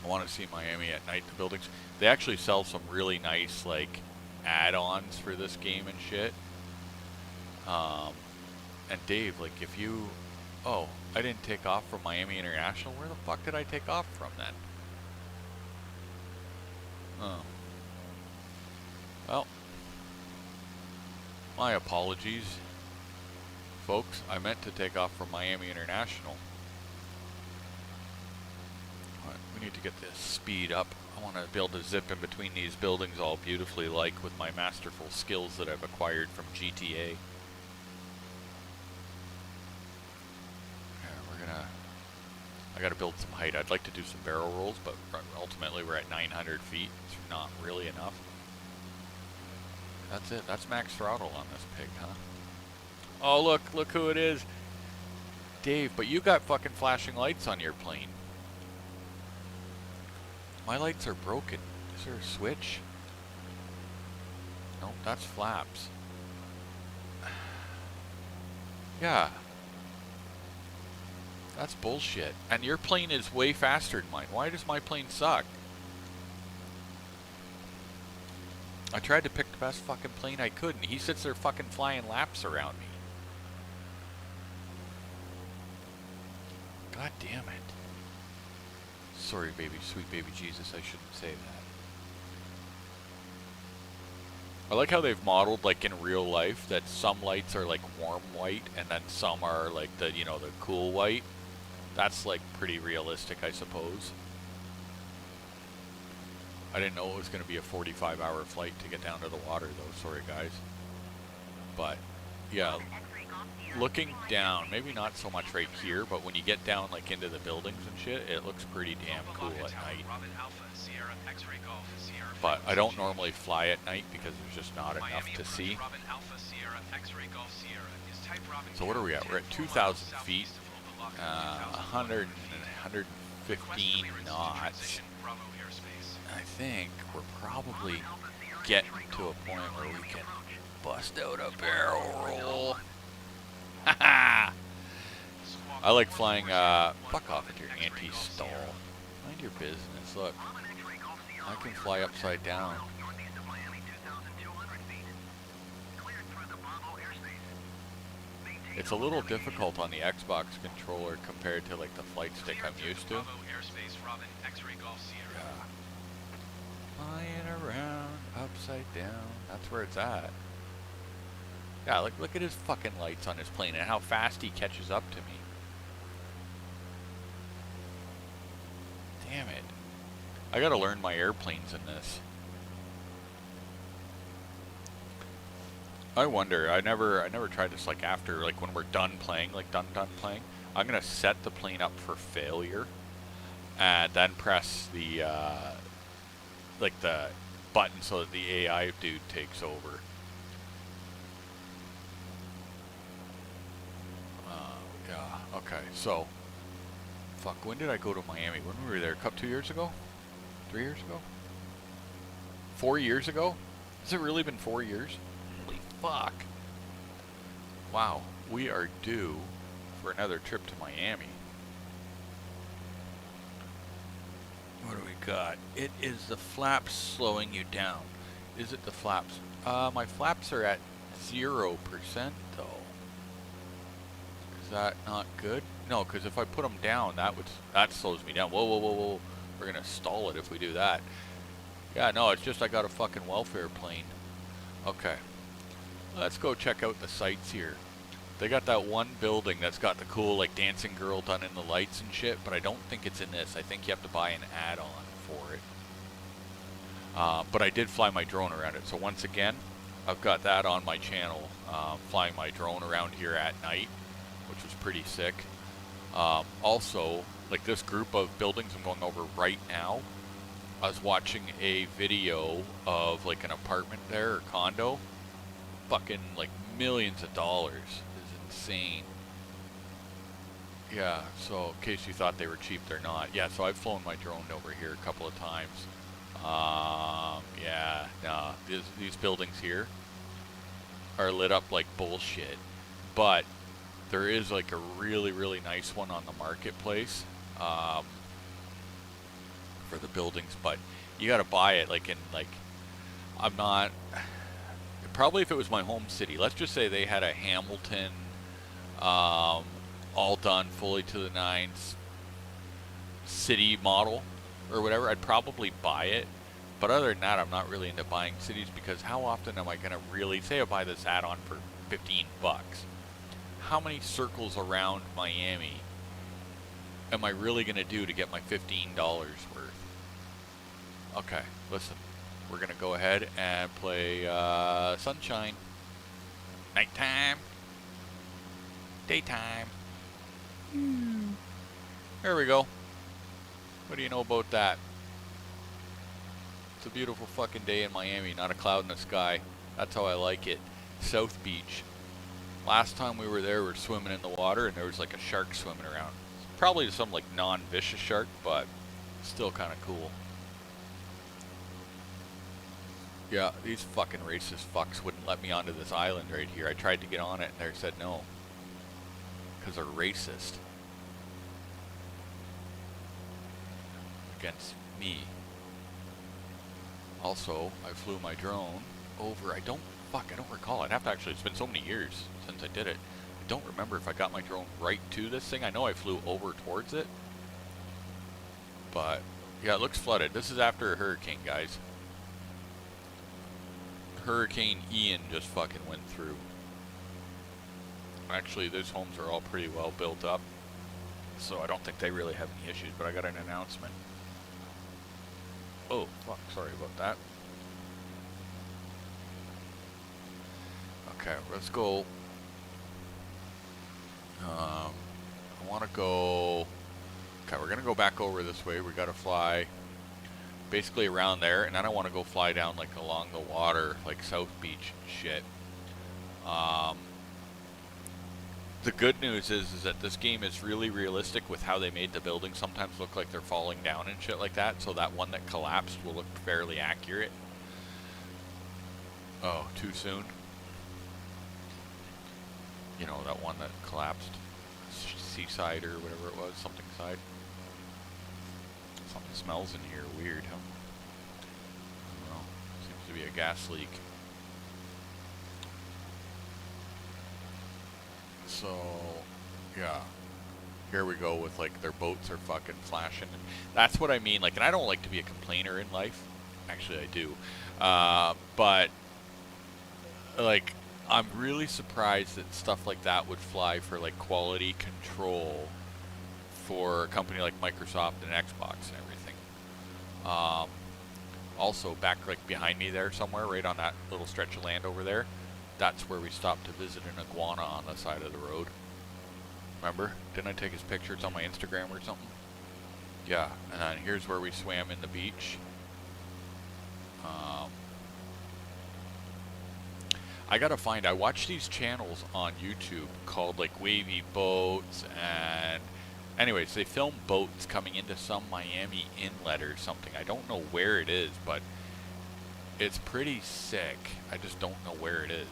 I want to see Miami at night. The buildings. They actually sell some really nice like add-ons for this game and shit. And Dave, like if you... Oh, I didn't take off from Miami International. Where the fuck did I take off from then? Oh. Well, my apologies. folks. I meant to take off from Miami International. But we need to get this speed up. I want to be able to zip in between these buildings all beautifully, like with my masterful skills that I've acquired from GTA. I gotta build some height. I'd like to do some barrel rolls, but ultimately we're at 900 feet. It's not really enough. That's it. That's max throttle on this pig, huh? Oh, look who it is. Dave, but you got fucking flashing lights on your plane. My lights are broken. Is there a switch? Nope, that's flaps. Yeah. That's bullshit. And your plane is way faster than mine. Why does my plane suck? I tried to pick the best fucking plane I could, and he sits there fucking flying laps around me. God damn it. Sorry, baby, sweet baby Jesus, I shouldn't say that. I like how they've modeled, like in real life, that some lights are like warm white, and then some are like the, you know, the cool white. That's like pretty realistic, I suppose. I didn't know it was going to be a 45-hour flight to get down to the water, though. Sorry, guys. But, yeah, looking down, maybe not so much right here, but when you get down like into the buildings and shit, it looks pretty damn cool at night. But I don't normally fly at night because there's just not enough to see. So what are we at? We're at 2,000 feet, 115 knots. I think we're probably getting to a point where we can bust out a barrel roll. Haha! I like flying, fuck off with your anti-stall. Mind your business, look. I can fly upside down. It's a little difficult on the Xbox controller compared to like the flight stick I'm used to. Yeah. Flying around upside down. That's where it's at. Yeah, look at his fucking lights on his plane and how fast he catches up to me. Damn it. I gotta learn my airplanes in this. I wonder, I never tried this, like after, like when we're done playing, like done playing, I'm gonna set the plane up for failure and then press the, like the button so that the AI dude takes over. Yeah, okay, so, fuck, when did I go to Miami? When were we there? 2 years ago? 3 years ago? 4 years ago? Has it really been 4 years? Holy fuck. Wow, we are due for another trip to Miami. What do we got? It is the flaps slowing you down. Is it the flaps? My flaps are at 0% though. Is that not good? No, because if I put them down, that slows me down. Whoa. We're gonna stall it if we do that. Yeah, no, it's just I got a fucking welfare plane. Okay. Let's go check out the sights here. They got that one building that's got the cool like dancing girl done in the lights and shit, but I don't think it's in this. I think you have to buy an add-on for it. But I did fly my drone around it. So once again, I've got that on my channel, flying my drone around here at night, which was pretty sick. Also, like this group of buildings I'm going over right now, I was watching a video of like an apartment there or condo, fucking like millions of dollars. It's insane. Yeah, so in case you thought they were cheap, they're not. Yeah, so I've flown my drone over here a couple of times. Yeah, no, these buildings here are lit up like bullshit, but there is like a really nice one on the marketplace for the buildings, but you gotta buy it like in like, I'm not, probably if it was my home city, let's just say they had a Hamilton all done fully to the nines city model or whatever, I'd probably buy it. But other than that, I'm not really into buying cities because how often am I gonna really, say I buy this add-on for 15 bucks? how many circles around Miami am I really going to do to get my $15 worth? Okay, listen. We're going to go ahead and play Sunshine. Nighttime. Daytime. There we go. What do you know about that? It's a beautiful fucking day in Miami, not a cloud in the sky. That's how I like it. South Beach. Last time we were there, we were swimming in the water, and there was like a shark swimming around. Probably some like non-vicious shark, but still kind of cool. Yeah, these fucking racist fucks wouldn't let me onto this island right here. I tried to get on it, and they said no. Because they're racist. Against me. Also, I flew my drone over. I don't recall. I'd have to actually, it's been so many years since I did it. I don't remember if I got my drone right to this thing. I know I flew over towards it. But, yeah, it looks flooded. This is after a hurricane, guys. Hurricane Ian just fucking went through. Actually, those homes are all pretty well built up. So I don't think they really have any issues, but I got an announcement. Oh, fuck, sorry about that. Okay, let's go. I want to go. Okay, we're gonna go back over this way. We gotta fly basically around there, and then I want to go fly down like along the water, like South Beach and shit. The good news is that this game is really realistic with how they made the buildings sometimes look like they're falling down and shit like that, so that one that collapsed will look fairly accurate. Oh, too soon? You know, that one that collapsed. Seaside or whatever it was, something side. Something smells in here weird, huh? I don't know. Seems to be a gas leak. So, yeah. Here we go with, like, their boats are fucking flashing. And that's what I mean. Like, and I don't like to be a complainer in life. Actually, I do. But, like, I'm really surprised that stuff like that would fly for, like, quality control for a company like Microsoft and Xbox and everything. Also, back, like, behind me there somewhere, right on that little stretch of land over there, that's where we stopped to visit an iguana on the side of the road. Remember? Didn't I take his picture? It's on my Instagram or something. Yeah, and then here's where we swam in the beach. I gotta find, I watch these channels on YouTube called like Wavy Boats, and anyways, they film boats coming into some Miami inlet or something. I don't know where it is, but it's pretty sick. I just don't know where it is.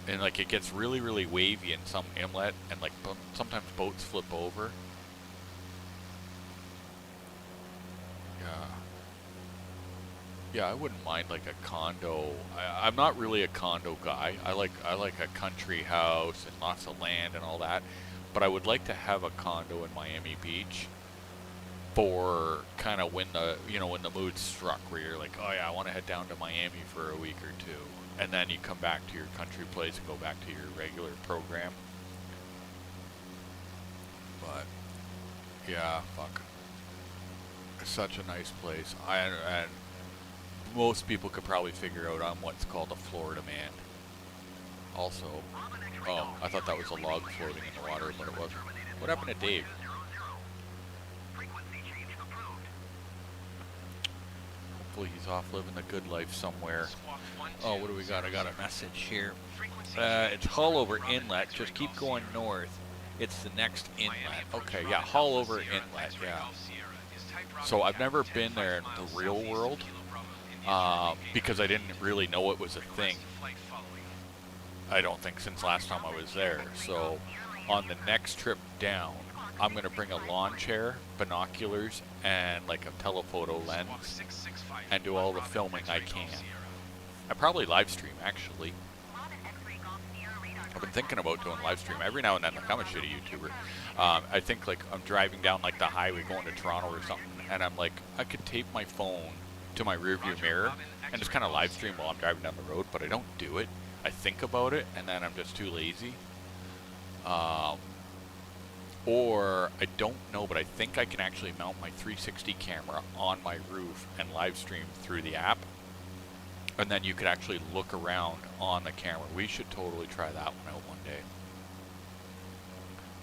And like it gets really, really wavy in some inlet, and like sometimes boats flip over. Yeah, I wouldn't mind like a condo. I'm not really a condo guy. I like a country house and lots of land and all that. But I would like to have a condo in Miami Beach for kind of when the when the mood struck, where you're like, oh yeah, I want to head down to Miami for a week or two, and then you come back to your country place and go back to your regular program. But yeah, fuck, it's such a nice place. And most people could probably figure out I'm what's called a Florida man. Also, oh, I thought that was a log floating in the water, but it wasn't. What happened to Dave? Hopefully he's off living the good life somewhere. Oh, what do we got? I got a message here. It's Hullover Inlet. Just keep going north. It's the next inlet. Okay, yeah, Hullover Inlet, yeah. So I've never been there in the real world. Because I didn't really know it was a thing. I don't think since last time I was there. So on the next trip down, I'm going to bring a lawn chair, binoculars, and like a telephoto lens, and do all the filming I can. I probably live stream actually. I've been thinking about doing live stream every now and then. Like I'm a shitty YouTuber. I think like I'm driving down like the highway going to Toronto or something, and I'm like I could tape my phone to my rear view mirror and just kind of live stream while I'm driving down the road, but I don't do it I think about it and then I'm just too lazy. Or I don't know, but I think I can actually mount my 360 camera on my roof and live stream through the app. And then you could actually look around on the camera. We should totally try that one out one day.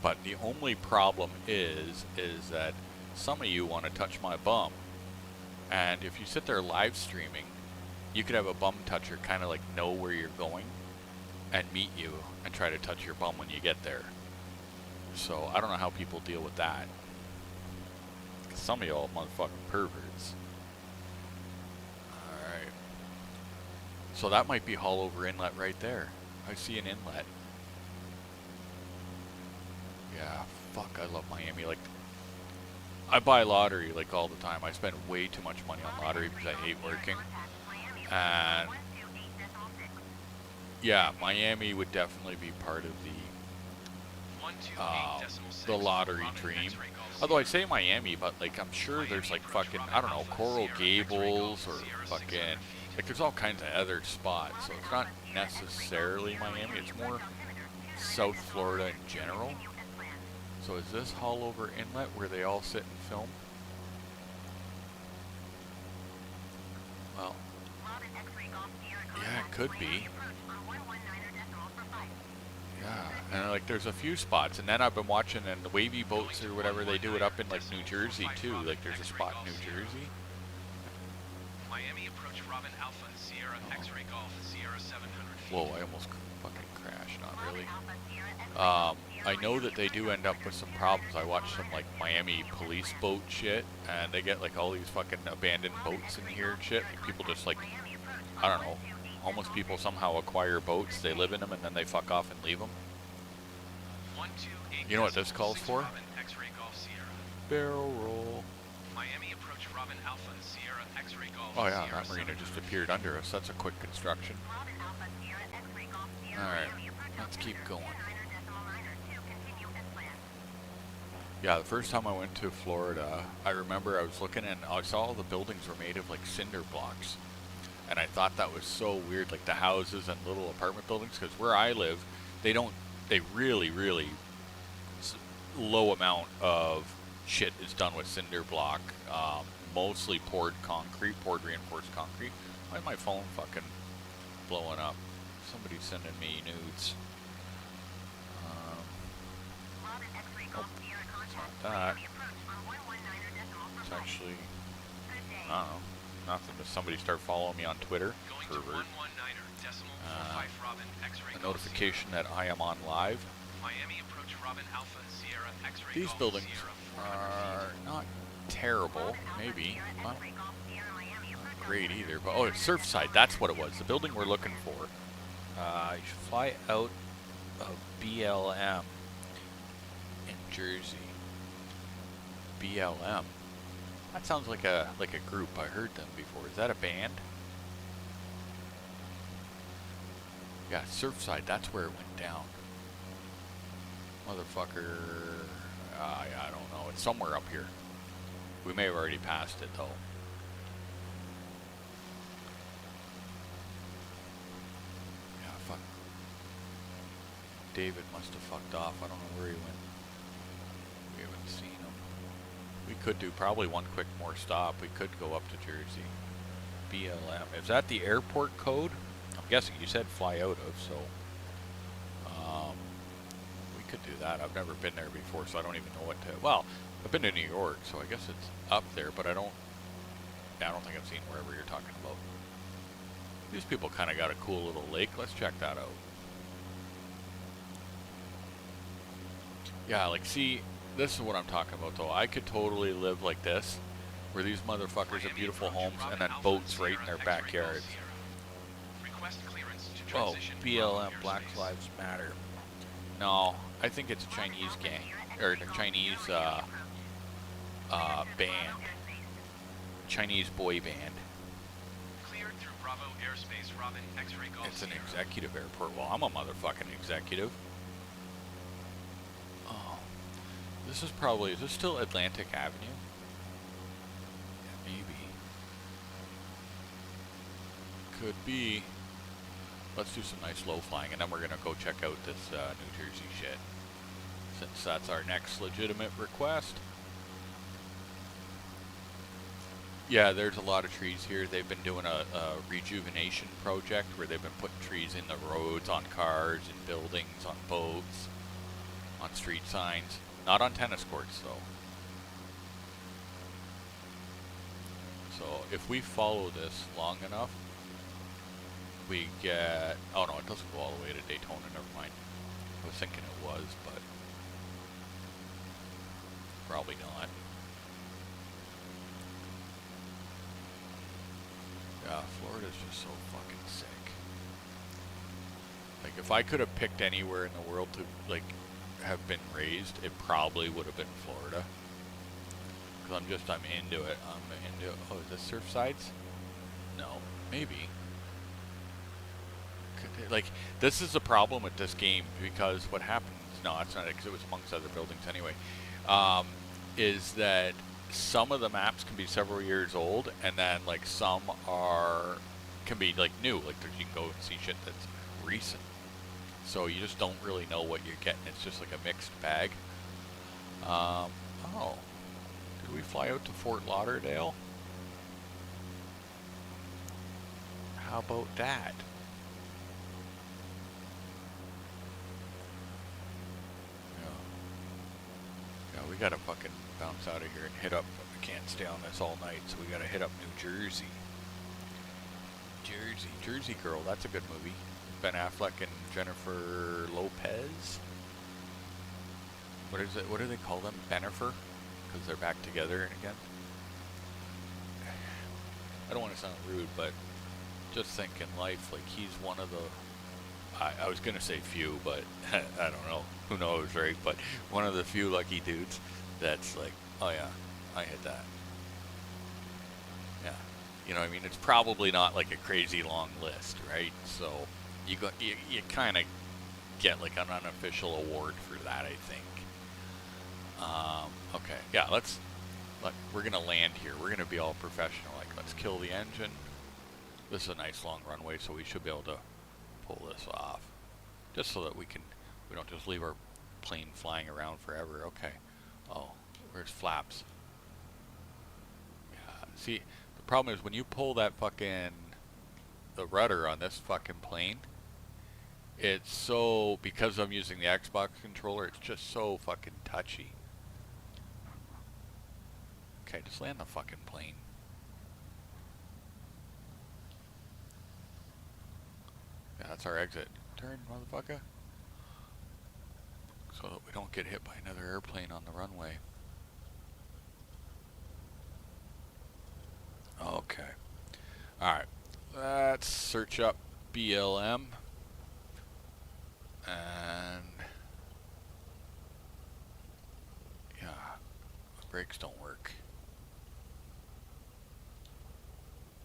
But the only problem is that some of you want to touch my bum. And if you sit there live streaming, you could have a bum toucher kind of like know where you're going and meet you and try to touch your bum when you get there. So I don't know how people deal with that. 'Cause some of y'all motherfucking perverts. Alright. So that might be Haulover Inlet right there. I see an inlet. Yeah, fuck, I love Miami. Like, I buy lottery like all the time. I spend way too much money on lottery because I hate working. And yeah, Miami would definitely be part of the lottery dream. Although I say Miami, but like I'm sure there's like fucking, I don't know, Coral Gables or fucking, like there's all kinds of other spots. So it's not necessarily Miami, it's more South Florida in general. So is this Haulover Inlet where they all sit and film? Well, yeah, it could be. Yeah, and like there's a few spots, and then I've been watching in the wavy boats or whatever, they do it up in like New Jersey too. Like there's a spot in New Jersey. Miami approach Robin Alpha Sierra X-ray Golf Sierra 700 feet. Whoa, I almost fucking crashed, not really. I know that they do end up with some problems. I watched some like Miami police boat shit, and they get like all these fucking abandoned boats in here and shit. Like people just like, I don't know, homeless people somehow acquire boats, they live in them, and then they fuck off and leave them. You know what this calls for? Barrel roll. Miami approach Robin Alpha Sierra X-ray Golf. Oh yeah, that marina just appeared under us. That's a quick construction. Alright, let's keep going. Yeah, the first time I went to Florida, I remember I was looking and I saw all the buildings were made of like cinder blocks. And I thought that was so weird, like the houses and little apartment buildings, because where I live, they really, really low amount of shit is done with cinder block, mostly poured reinforced concrete. Why is my phone fucking blowing up? Somebody's sending me nudes. It's not that. It's actually, I don't know, nothing. Does somebody start following me on Twitter? Pervert. A notification that I am on live. These buildings are not terrible, maybe. Not great either, but oh, it's Surfside, that's what it was. The building we're looking for. You should fly out of BLM in Jersey. BLM. That sounds like a group. I heard them before. Is that a band? Yeah, Surfside. That's where it went down. Motherfucker. Yeah, I don't know. It's somewhere up here. We may have already passed it though. Yeah, fuck. David must have fucked off. I don't know where he went. We haven't seen him. We could do probably one quick more stop. We could go up to Jersey. BLM. Is that the airport code? I'm guessing you said fly out of, so we could do that. I've never been there before, so I don't even know what to. Well, I've been to New York, so I guess it's up there, but I don't think I've seen wherever you're talking about. These people kind of got a cool little lake. Let's check that out. Yeah, like, see, this is what I'm talking about, though. I could totally live like this, where these motherfuckers have beautiful homes and then boats right in their backyards. Oh, BLM, Black Lives Matter. No, I think it's a Chinese gang, or a Chinese band. Chinese boy band. It's an executive airport. Well, I'm a motherfucking executive. Oh, this is probably, is this still Atlantic Avenue? Yeah, maybe. Could be. let's do some nice low flying, and then we're gonna go check out this New Jersey shit, since that's our next legitimate request. Yeah, there's a lot of trees here. They've been doing a rejuvenation project where they've been putting trees in the roads, on cars, in buildings, on boats, on street signs. Not on tennis courts, though. So if we follow this long enough, we get... Oh no, it doesn't go all the way to Daytona, never mind. I was thinking it was, but probably not. Yeah, Florida's just so fucking sick. Like, if I could have picked anywhere in the world to, like, have been raised, it probably would have been Florida. Because I'm into it. I'm into... Oh, is this Surfsides? No. Maybe. Like, this is the problem with this game, because what happens... No, it's not, because it was amongst other buildings anyway. Is that some of the maps can be several years old, and then, like, some can be, like, new. Like, you can go and see shit that's recent. So you just don't really know what you're getting. It's just like a mixed bag. Oh. Did we fly out to Fort Lauderdale? How about that? Yeah, we gotta fucking bounce out of here and hit up. We can't stay on this all night, so we gotta hit up New Jersey. Jersey Girl, that's a good movie. Ben Affleck and Jennifer Lopez. What is it? What do they call them? Benifer? Because they're back together again. I don't want to sound rude, but just think in life, like, he's one of the... I was gonna say few, but I don't know. Who knows, right? But one of the few lucky dudes that's like, oh yeah, I hit that. Yeah, you know what I mean? It's probably not like a crazy long list, right? So you kind of get like an unofficial award for that, I think. Okay, yeah, we're gonna land here. We're gonna be all professional. Like, let's kill the engine. This is a nice long runway, so we should be able to pull this off, just so that we don't just leave our plane flying around forever. Okay. Oh, where's flaps? Yeah. See, the problem is when you pull that the rudder on this fucking plane, it's so, because I'm using the Xbox controller, it's just so fucking touchy. Okay, just land the fucking plane. Yeah, that's our exit. Turn, motherfucker. So that we don't get hit by another airplane on the runway. Okay. Alright. Let's search up BLM. And... yeah. The brakes don't work.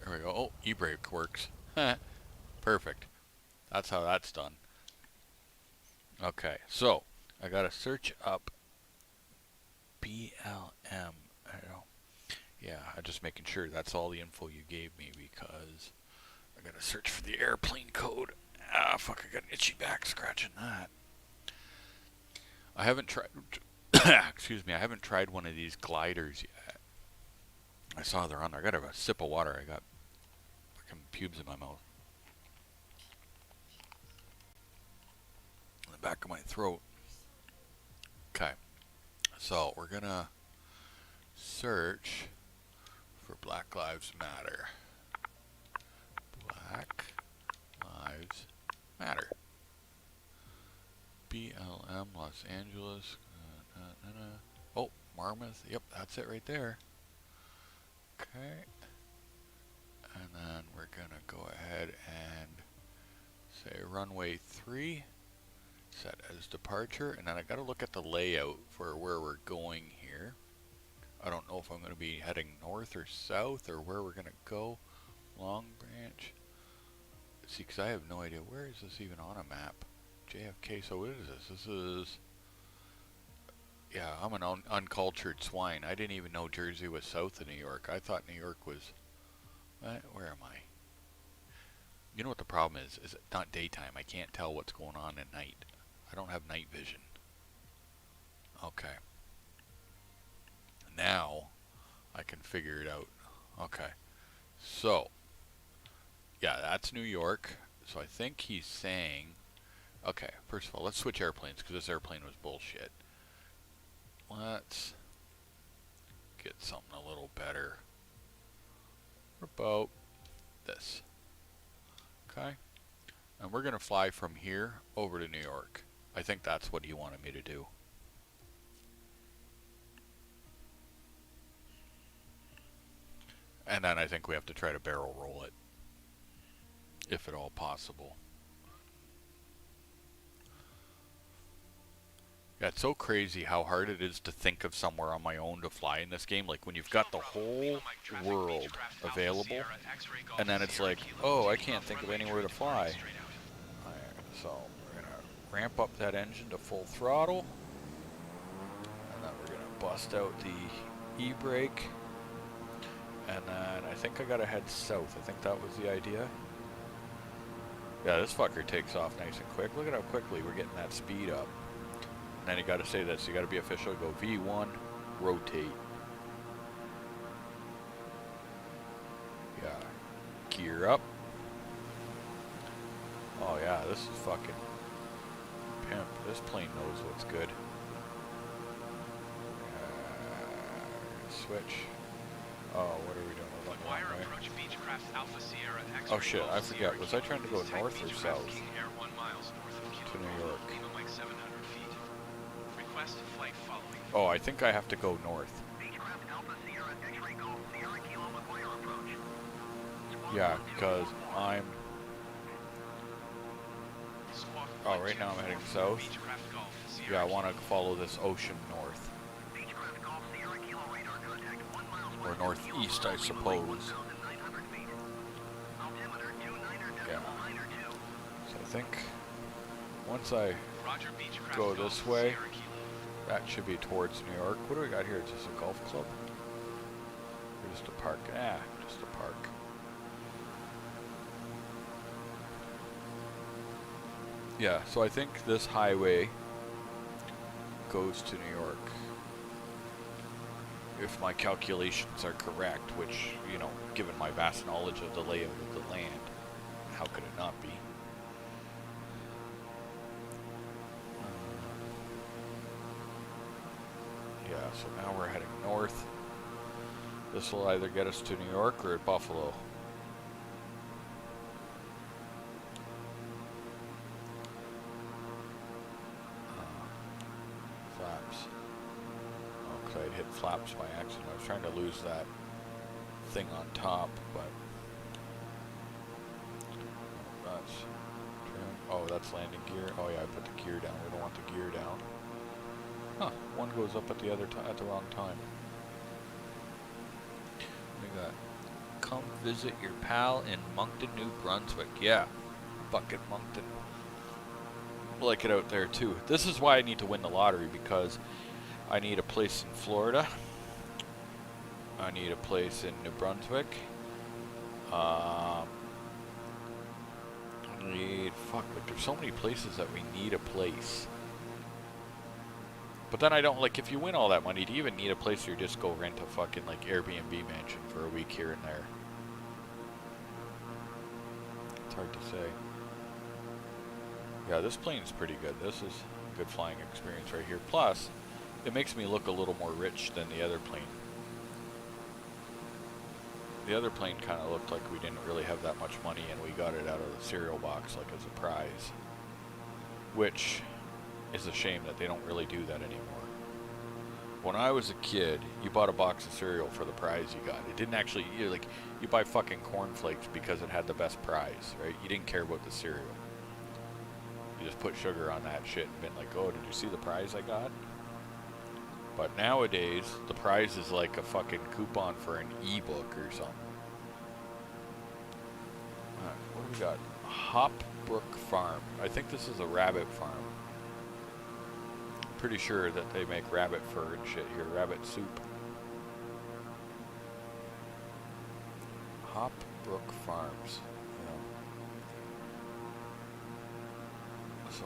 There we go. Oh, e-brake works. Perfect. That's how that's done. Okay, so I gotta search up BLM. I don't know. Yeah, I'm just making sure that's all the info you gave me, because I gotta search for the airplane code. Ah, fuck, I got an itchy back scratching that. I haven't tried... excuse me, I haven't tried one of these gliders yet. I saw they're on there. I gotta have a sip of water. I got fucking pubes in my mouth. Back of my throat. Okay, so we're gonna search for Black Lives Matter. Black Lives Matter. BLM Los Angeles. Oh, Marmouth. Yep, that's it right there. Okay, and then we're gonna go ahead and say runway 3. Set as departure, and then I gotta look at the layout for where we're going here. I don't know if I'm gonna be heading north or south or where we're gonna go. Long Branch. See, because I have no idea. Where is this even on a map? JFK. So what is this? This is... yeah, I'm an uncultured swine. I didn't even know Jersey was south of New York. I thought New York was... where am I? You know what the problem is? Is it not daytime? I can't tell what's going on at night. I don't have night vision. Okay. Now I can figure it out. Okay. So, yeah, that's New York. So I think he's saying, okay, first of all, let's switch airplanes because this airplane was bullshit. Let's get something a little better. What about this? Okay. And we're going to fly from here over to New York. I think that's what he wanted me to do. And then I think we have to try to barrel roll it, if at all possible. Yeah, it's so crazy how hard it is to think of somewhere on my own to fly in this game. Like when you've got the whole world available, and then it's like, oh, I can't think of anywhere to fly. Alright, so we're gonna ramp up that engine to full throttle, and then we're gonna bust out the e-brake, and then I think I gotta head south. I think that was the idea. Yeah, this fucker takes off nice and quick. Look at how quickly we're getting that speed up. And then you gotta say this, you gotta be official, go V1, rotate. Yeah, gear up. Oh yeah, this is fucking pimp. This plane knows what's good. Switch. Oh, what are we doing? We're going one way. Oh shit, I forget. Was I trying to go north or south? To New York. Oh, I think I have to go north. Yeah, because I'm... Oh, right now I'm heading south. Yeah, I want to follow this ocean north. Or northeast, I suppose. Yeah. So I think once I go this way, that should be towards New York. What do we got here? Just a golf club? Or just a park? Just a park. Yeah, so I think this highway goes to New York. If my calculations are correct, which, you know, given my vast knowledge of the layout of the land, how could it not be? Yeah, so now we're heading north. This will either get us to New York or Buffalo. Flaps. Okay, I'd hit flaps by accident. I was trying to lose that thing on top, but that's trim. Oh, that's landing gear. Oh yeah, I put the gear down. We don't want the gear down. Huh, one goes up at the other at the wrong time. Look at that. Come visit your pal in Moncton, New Brunswick. Yeah, fucking Moncton. Like it out there too. This is why I need to win the lottery, because I need a place in Florida. I need a place in New Brunswick. I need, like there's so many places that we need a place. But then I don't, like, if you win all that money, do you even need a place or just go rent a fucking, like, Airbnb mansion for a week here and there? It's hard to say. Yeah, this plane is pretty good. This is a good flying experience right here. Plus, it makes me look a little more rich than the other plane. The other plane kind of looked like we didn't really have that much money and we got it out of the cereal box like as a prize. Which is a shame that they don't really do that anymore. When I was a kid, you bought a box of cereal for the prize you got. It didn't actually, you buy fucking cornflakes because it had the best prize, right? You didn't care about the cereal. You just put sugar on that shit and been like, oh, did you see the prize I got? But nowadays, the prize is like a fucking coupon for an ebook or something. Alright, what do we got? Hopbrook Farm. I think this is a rabbit farm. I'm pretty sure that they make rabbit fur and shit here. Rabbit soup. Hopbrook Farms. Yeah. So,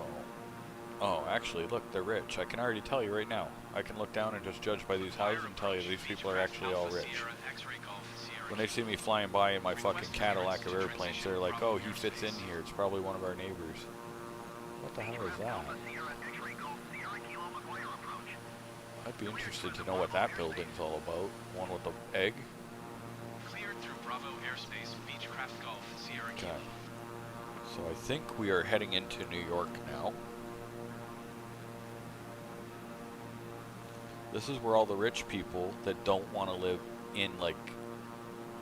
oh, actually, look, they're rich. I can already tell you right now. I can look down and just judge by these highs and tell you these people are actually all rich. When they see me flying by in my fucking Cadillac of airplanes, they're like, oh, he fits in here. It's probably one of our neighbors. What the hell is that? I'd be interested to know what that building's all about. One with the egg? Cleared through Bravo airspace, Beechcraft Golf, Sierra Kilo. Okay. So I think we are heading into New York now. This is where all the rich people that don't want to live in like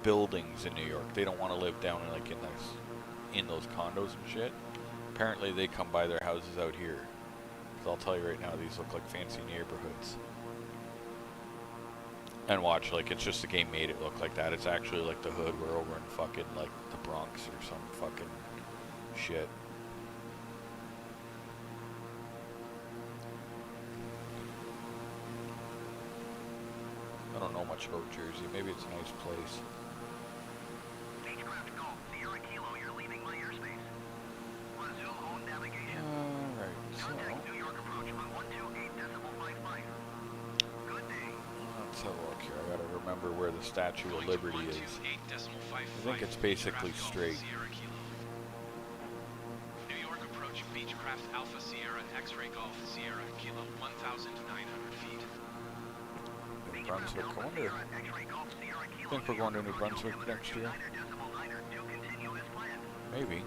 buildings in New York. They don't want to live down in like in those condos and shit. Apparently they come by their houses out here. Cause I'll tell you right now, these look like fancy neighborhoods. And watch, like it's just the game made it look like that. It's actually like the hood. We're over in fucking like the Bronx or some fucking shit. I don't know much about Jersey. Maybe it's a nice place. Beechcraft Golf, Sierra Kilo, you're leaving my airspace. Resume home navigation. Alright, so Contact New York approach on 128.55. Good day. let's have a look here. I gotta remember where the Statue of Liberty is. I think it's basically straight. New York approach Beechcraft Alpha Sierra X-Ray Golf Sierra Kilo 1,900 feet. New Brunswick. I wonder. I think we're going to New Brunswick next year. Maybe.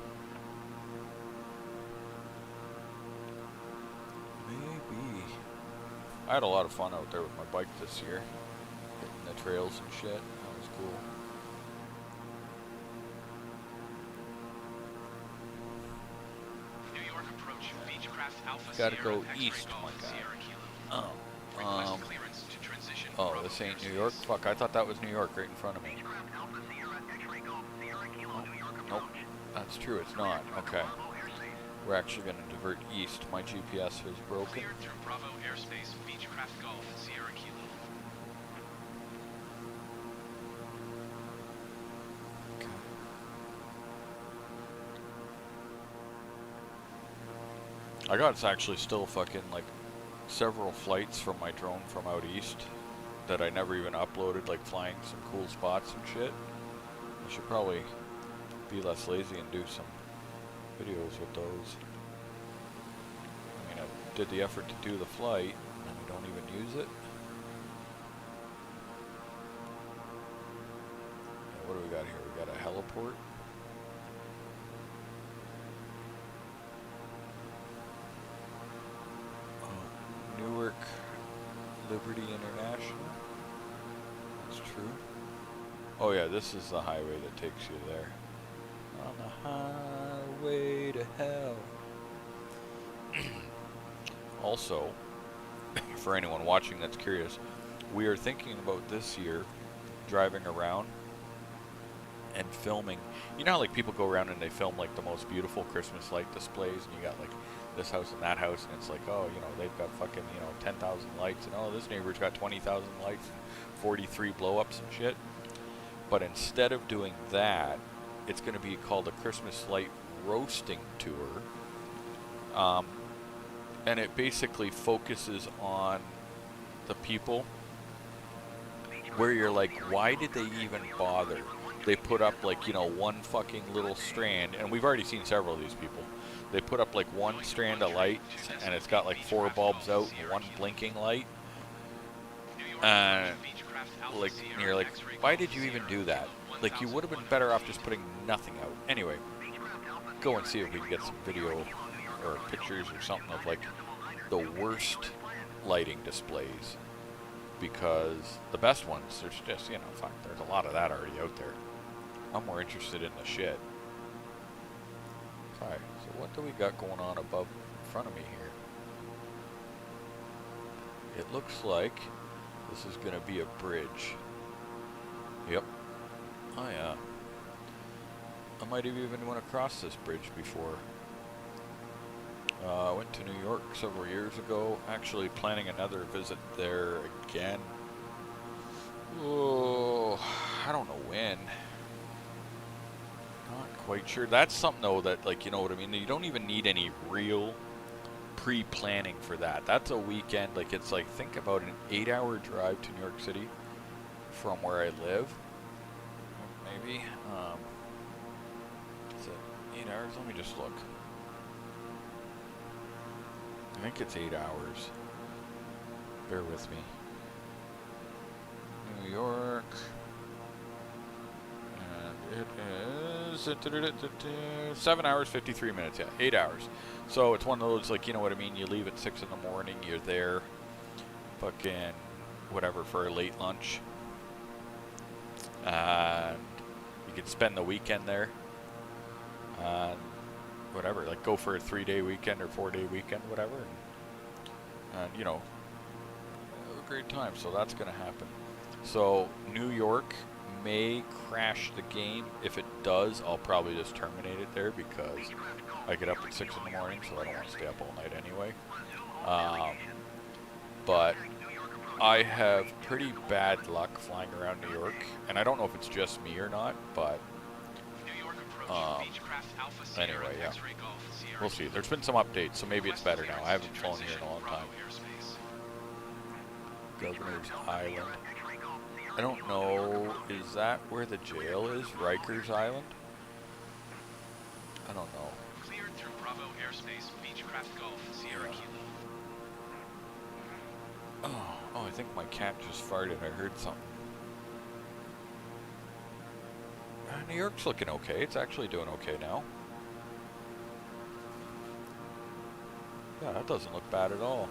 Maybe. I had a lot of fun out there with my bike this year. Hitting the trails and shit. That was cool. New York approach Beechcraft Alpha Gotta Sierra go X-Ray east, Golf my guy. Sierra Kilo. Oh. Request clearance to transition Oh, Bravo this ain't New airspace. York? Fuck, I thought that was New York right in front of me. Beechcraft Alpha Sierra X-Ray Golf, Sierra Kilo, New York Nope, approach. that's true, it's not. Okay. Bravo airspace. We're actually going to divert east. My GPS is broken. Cleared through Bravo airspace Beechcraft Golf Sierra Kilo. Okay. I got actually still fucking like several flights from my drone from out east that I never even uploaded, like flying some cool spots and shit. I should probably be less lazy and do some videos with those. I mean, I did the effort to do the flight, and we don't even use it. What do we got here? We got a heliport. Newark Liberty International. That's true. Oh yeah, this is the highway that takes you there. On the highway to hell. Also, for anyone watching that's curious, we are thinking about this year driving around and filming. You know how like people go around and they film like the most beautiful Christmas light displays, and you got like this house and that house, and it's like, oh, you know, they've got fucking, you know, 10,000 lights, and oh, this neighbor's got 20,000 lights and 43 blow-ups and shit. But instead of doing that, it's going to be called a Christmas light roasting tour. And it basically focuses on the people where you're like, why did they even bother? They put up like, you know, one fucking little strand, and we've already seen several of these people. They put up like one strand of light, and it's got like 4 bulbs out and 1 blinking light. Like, and you're like, why did you even do that? Like, you would have been better off just putting nothing out. Anyway, go and see if we can get some video or pictures or something of like the worst lighting displays, because the best ones, there's just, you know, fuck, there's a lot of that already out there. I'm more interested in the shit. Alright, so what do we got going on above in front of me here? It looks like this is going to be a bridge. Yep. Oh yeah. I might have even went across this bridge before. I went to New York several years ago, actually planning another visit there again. Oh, I don't know when. Not quite sure. That's something though that, like, you know what I mean? You don't even need any real pre-planning for that. That's a weekend. Like, it's like, think about an 8-hour drive to New York City from where I live. Maybe. Is it 8 hours? Let me just look. I think it's 8 hours. Bear with me. New York. And it is 7 hours, 53 minutes. Yeah, 8 hours. So it's one of those, like, you know what I mean? You leave at 6 in the morning. You're there fucking whatever for a late lunch. And you can spend the weekend there. And whatever. Like, go for a 3-day weekend or 4-day weekend, whatever. And you know, have a great time. So that's going to happen. So New York may crash the game. If it does, I'll probably just terminate it there because I get up at 6 in the morning, so I don't want to stay up all night anyway. But I have pretty bad luck flying around New York, and I don't know if it's just me or not, but anyway, yeah. We'll see. There's been some updates, so maybe it's better now. I haven't flown here in a long time. Governor's Island. I don't know, is that where the jail is? Rikers Island? I don't know. Cleared through Bravo airspace, Beechcraft Gulf, Sierra Kilo. Oh, I think my cat just farted. I heard something. New York's looking okay. It's actually doing okay now. Yeah, that doesn't look bad at all.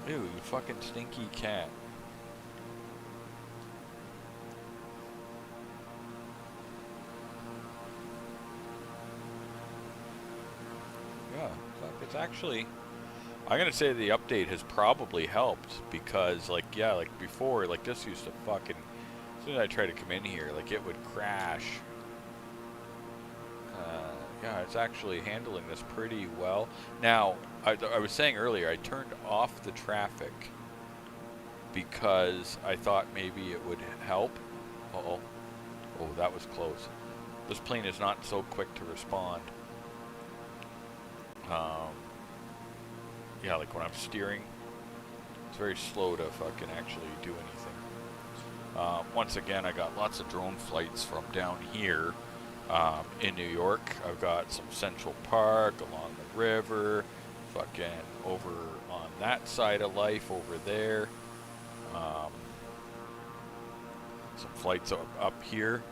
Ew, you fucking stinky cat. Yeah, fuck, it's actually... I'm gonna say the update has probably helped because, like, yeah, like before, like this used to fucking... As soon as I try to come in here, like it would crash. Yeah, it's actually handling this pretty well. Now, I was saying earlier, I turned off the traffic because I thought maybe it would help. Uh-oh. Oh, that was close. This plane is not so quick to respond. Yeah, like when I'm steering, it's very slow to fucking actually do anything. Once again, I got lots of drone flights from down here in New York. I've got some Central Park along the river, fucking over on that side of life over there. Some flights up here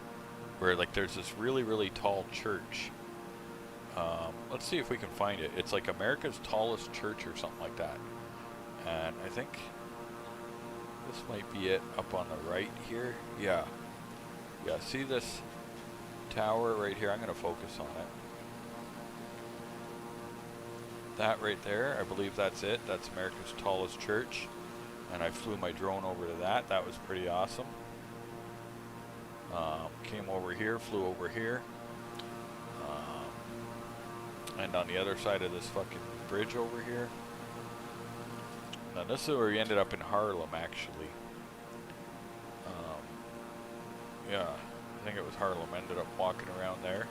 where like there's this really, really tall church. Let's see if we can find it. It's like America's tallest church or something like that. And I think this might be it up on the right here. Yeah. Yeah, see this tower right here? I'm going to focus on it. That right there, I believe that's it. That's America's tallest church. And I flew my drone over to that. That was pretty awesome. Came over here, flew over here. And on the other side of this fucking bridge over here. Now this is where we ended up in Harlem, actually. Yeah, I think it was Harlem. Ended up walking around there,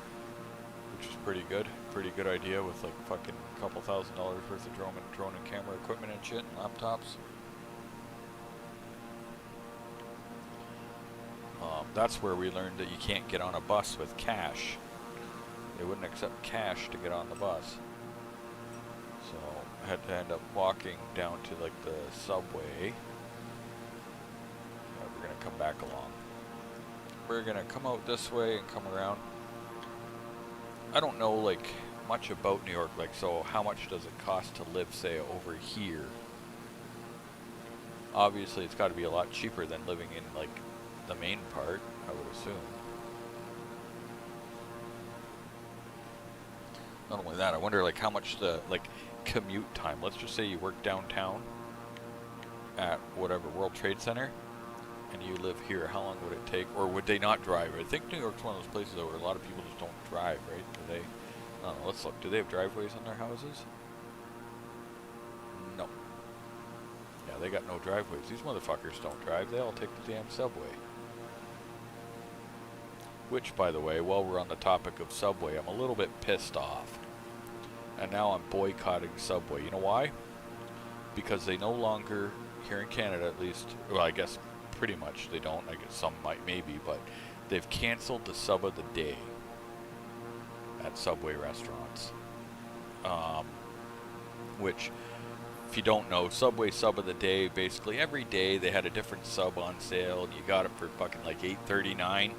which is pretty good. Pretty good idea with like fucking a couple $1,000 worth of drone and camera equipment and shit and laptops. That's where we learned that you can't get on a bus with cash. They wouldn't accept cash to get on the bus. So I had to end up walking down to like the subway. We're gonna come back along. We're gonna come out this way and come around. I don't know like much about New York, like, so how much does it cost to live, say, over here? Obviously it's got to be a lot cheaper than living in like the main part, I would assume. Not only that, I wonder like how much the like commute time. Let's just say you work downtown at whatever World Trade Center, and you live here. How long would it take, or would they not drive? I think New York's one of those places where a lot of people just don't drive, right? Do they? I don't know. Let's look. Do they have driveways on their houses? No. Yeah, they got no driveways. These motherfuckers don't drive. They all take the damn subway. Which, by the way, while we're on the topic of Subway, I'm a little bit pissed off. And now I'm boycotting Subway. You know why? Because they no longer, here in Canada at least, well, I guess pretty much they don't. I guess some might, maybe, but they've canceled the sub of the day at Subway restaurants. Which, if you don't know, Subway sub of the day, basically every day they had a different sub on sale, and you got it for fucking like $8.39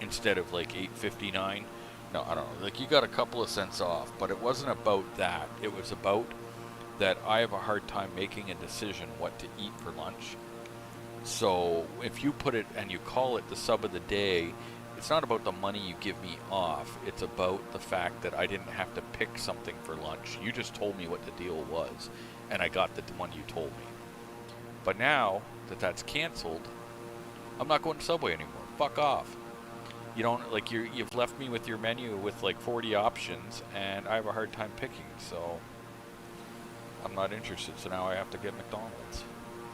instead of like $8.59. No, I don't know. Like, you got a couple of cents off, but it wasn't about that. It was about that I have a hard time making a decision what to eat for lunch. So if you put it and you call it the sub of the day, it's not about the money you give me off. It's about the fact that I didn't have to pick something for lunch. You just told me what the deal was, and I got the one you told me. But now that that's canceled, I'm not going to Subway anymore. Fuck off. You don't, like, you've left me with your menu with like 40 options, and I have a hard time picking, so I'm not interested. So now I have to get McDonald's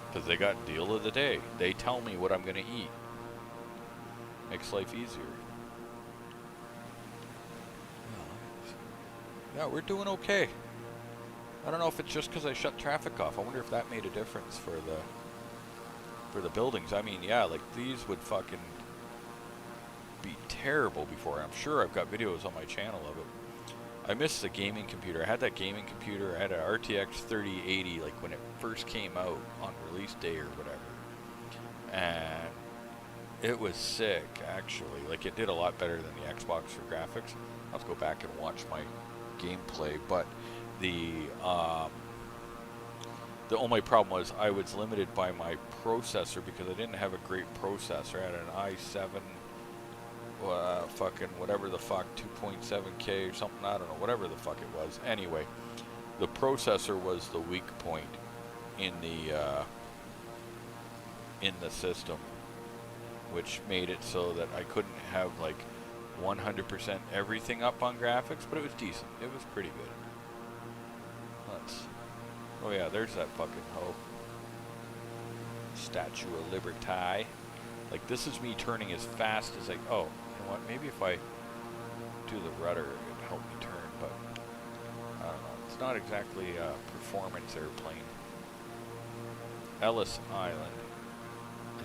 because they got deal of the day. They tell me what I'm going to eat. Makes life easier. Yeah, we're doing okay. I don't know if it's just because I shut traffic off. I wonder if that made a difference for the buildings. I mean, yeah, like these would fucking be terrible before. I'm sure I've got videos on my channel of it. I missed the gaming computer. I had that gaming computer. I had an RTX 3080 like when it first came out on release day or whatever. And it was sick, actually. Like, it did a lot better than the Xbox for graphics. I'll have to go back and watch my gameplay. But the only problem was I was limited by my processor because I didn't have a great processor. I had an i7, fucking whatever the fuck, 2.7K or something. I don't know, whatever the fuck it was. Anyway, the processor was the weak point in the system, which made it so that I couldn't have like 100% everything up on graphics, but it was decent. It was pretty good. Oh yeah, there's that fucking hoe. Statue of Liberty. Like, this is me turning as fast as I... Oh, you know what? Maybe if I do the rudder, it'd help me turn, but I don't know. It's not exactly a performance airplane. Ellis Island.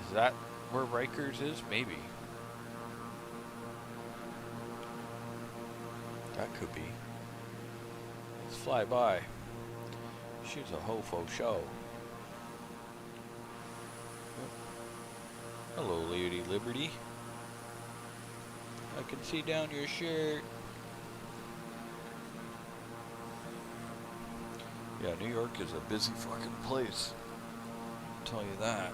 Is that where Rikers is? Maybe. That could be. Let's fly by. She's a hofo show. Hello, Lady Liberty. I can see down your shirt. Yeah, New York is a busy fucking place. I'll tell you that.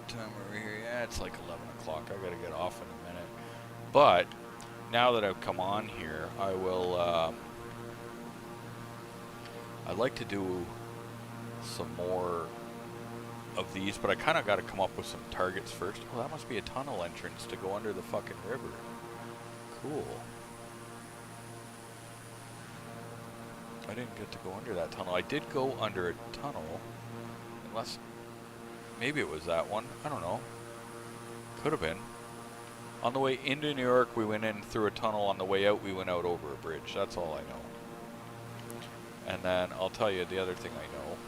Time over here, yeah, it's like 11 o'clock. I gotta get off in a minute. But now that I've come on here, I will I'd like to do some more of these, but I kind of got to come up with some targets first. Oh, that must be a tunnel entrance to go under the fucking river. Cool. I didn't get to go under that tunnel. I did go under a tunnel, unless maybe it was that one. I don't know. Could have been. On the way into New York, we went in through a tunnel. On the way out, we went out over a bridge. That's all I know. And then I'll tell you the other thing I know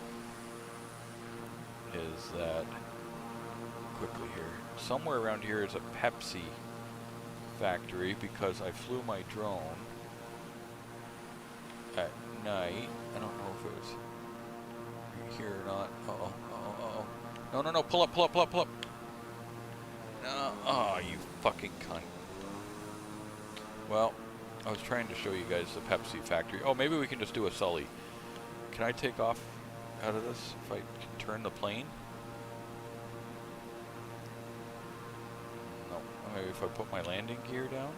is that, quickly here, somewhere around here is a Pepsi factory because I flew my drone at night. I don't know if it was here or not. Uh-oh, uh-oh, uh-oh. No, pull up. No, oh, you fucking cunt. Well, I was trying to show you guys the Pepsi factory. Oh, maybe we can just do a Sully. Can I take off out of this if I can turn the plane? No. Maybe if I put my landing gear down?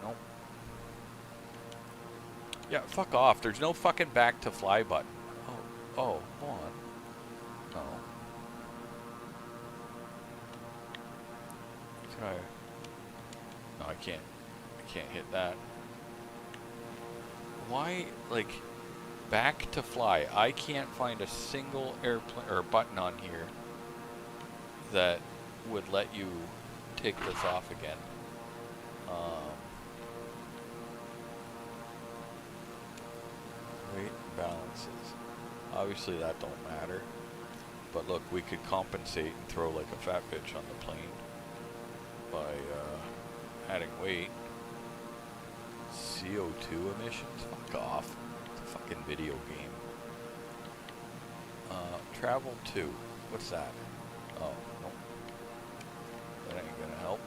Nope. Yeah, fuck off. There's no fucking back to fly button. Oh, hold on. No. Can I? No, I can't. I can't hit that. why, like, back to fly? I can't find a single airplane or button on here that would let you take this off again. Weight and balances. Obviously that don't matter. But look, we could compensate and throw like a fat bitch on the plane by adding weight. CO2 emissions? Fuck off. It's a fucking video game. Travel to. What's that? Oh, no. That ain't gonna help.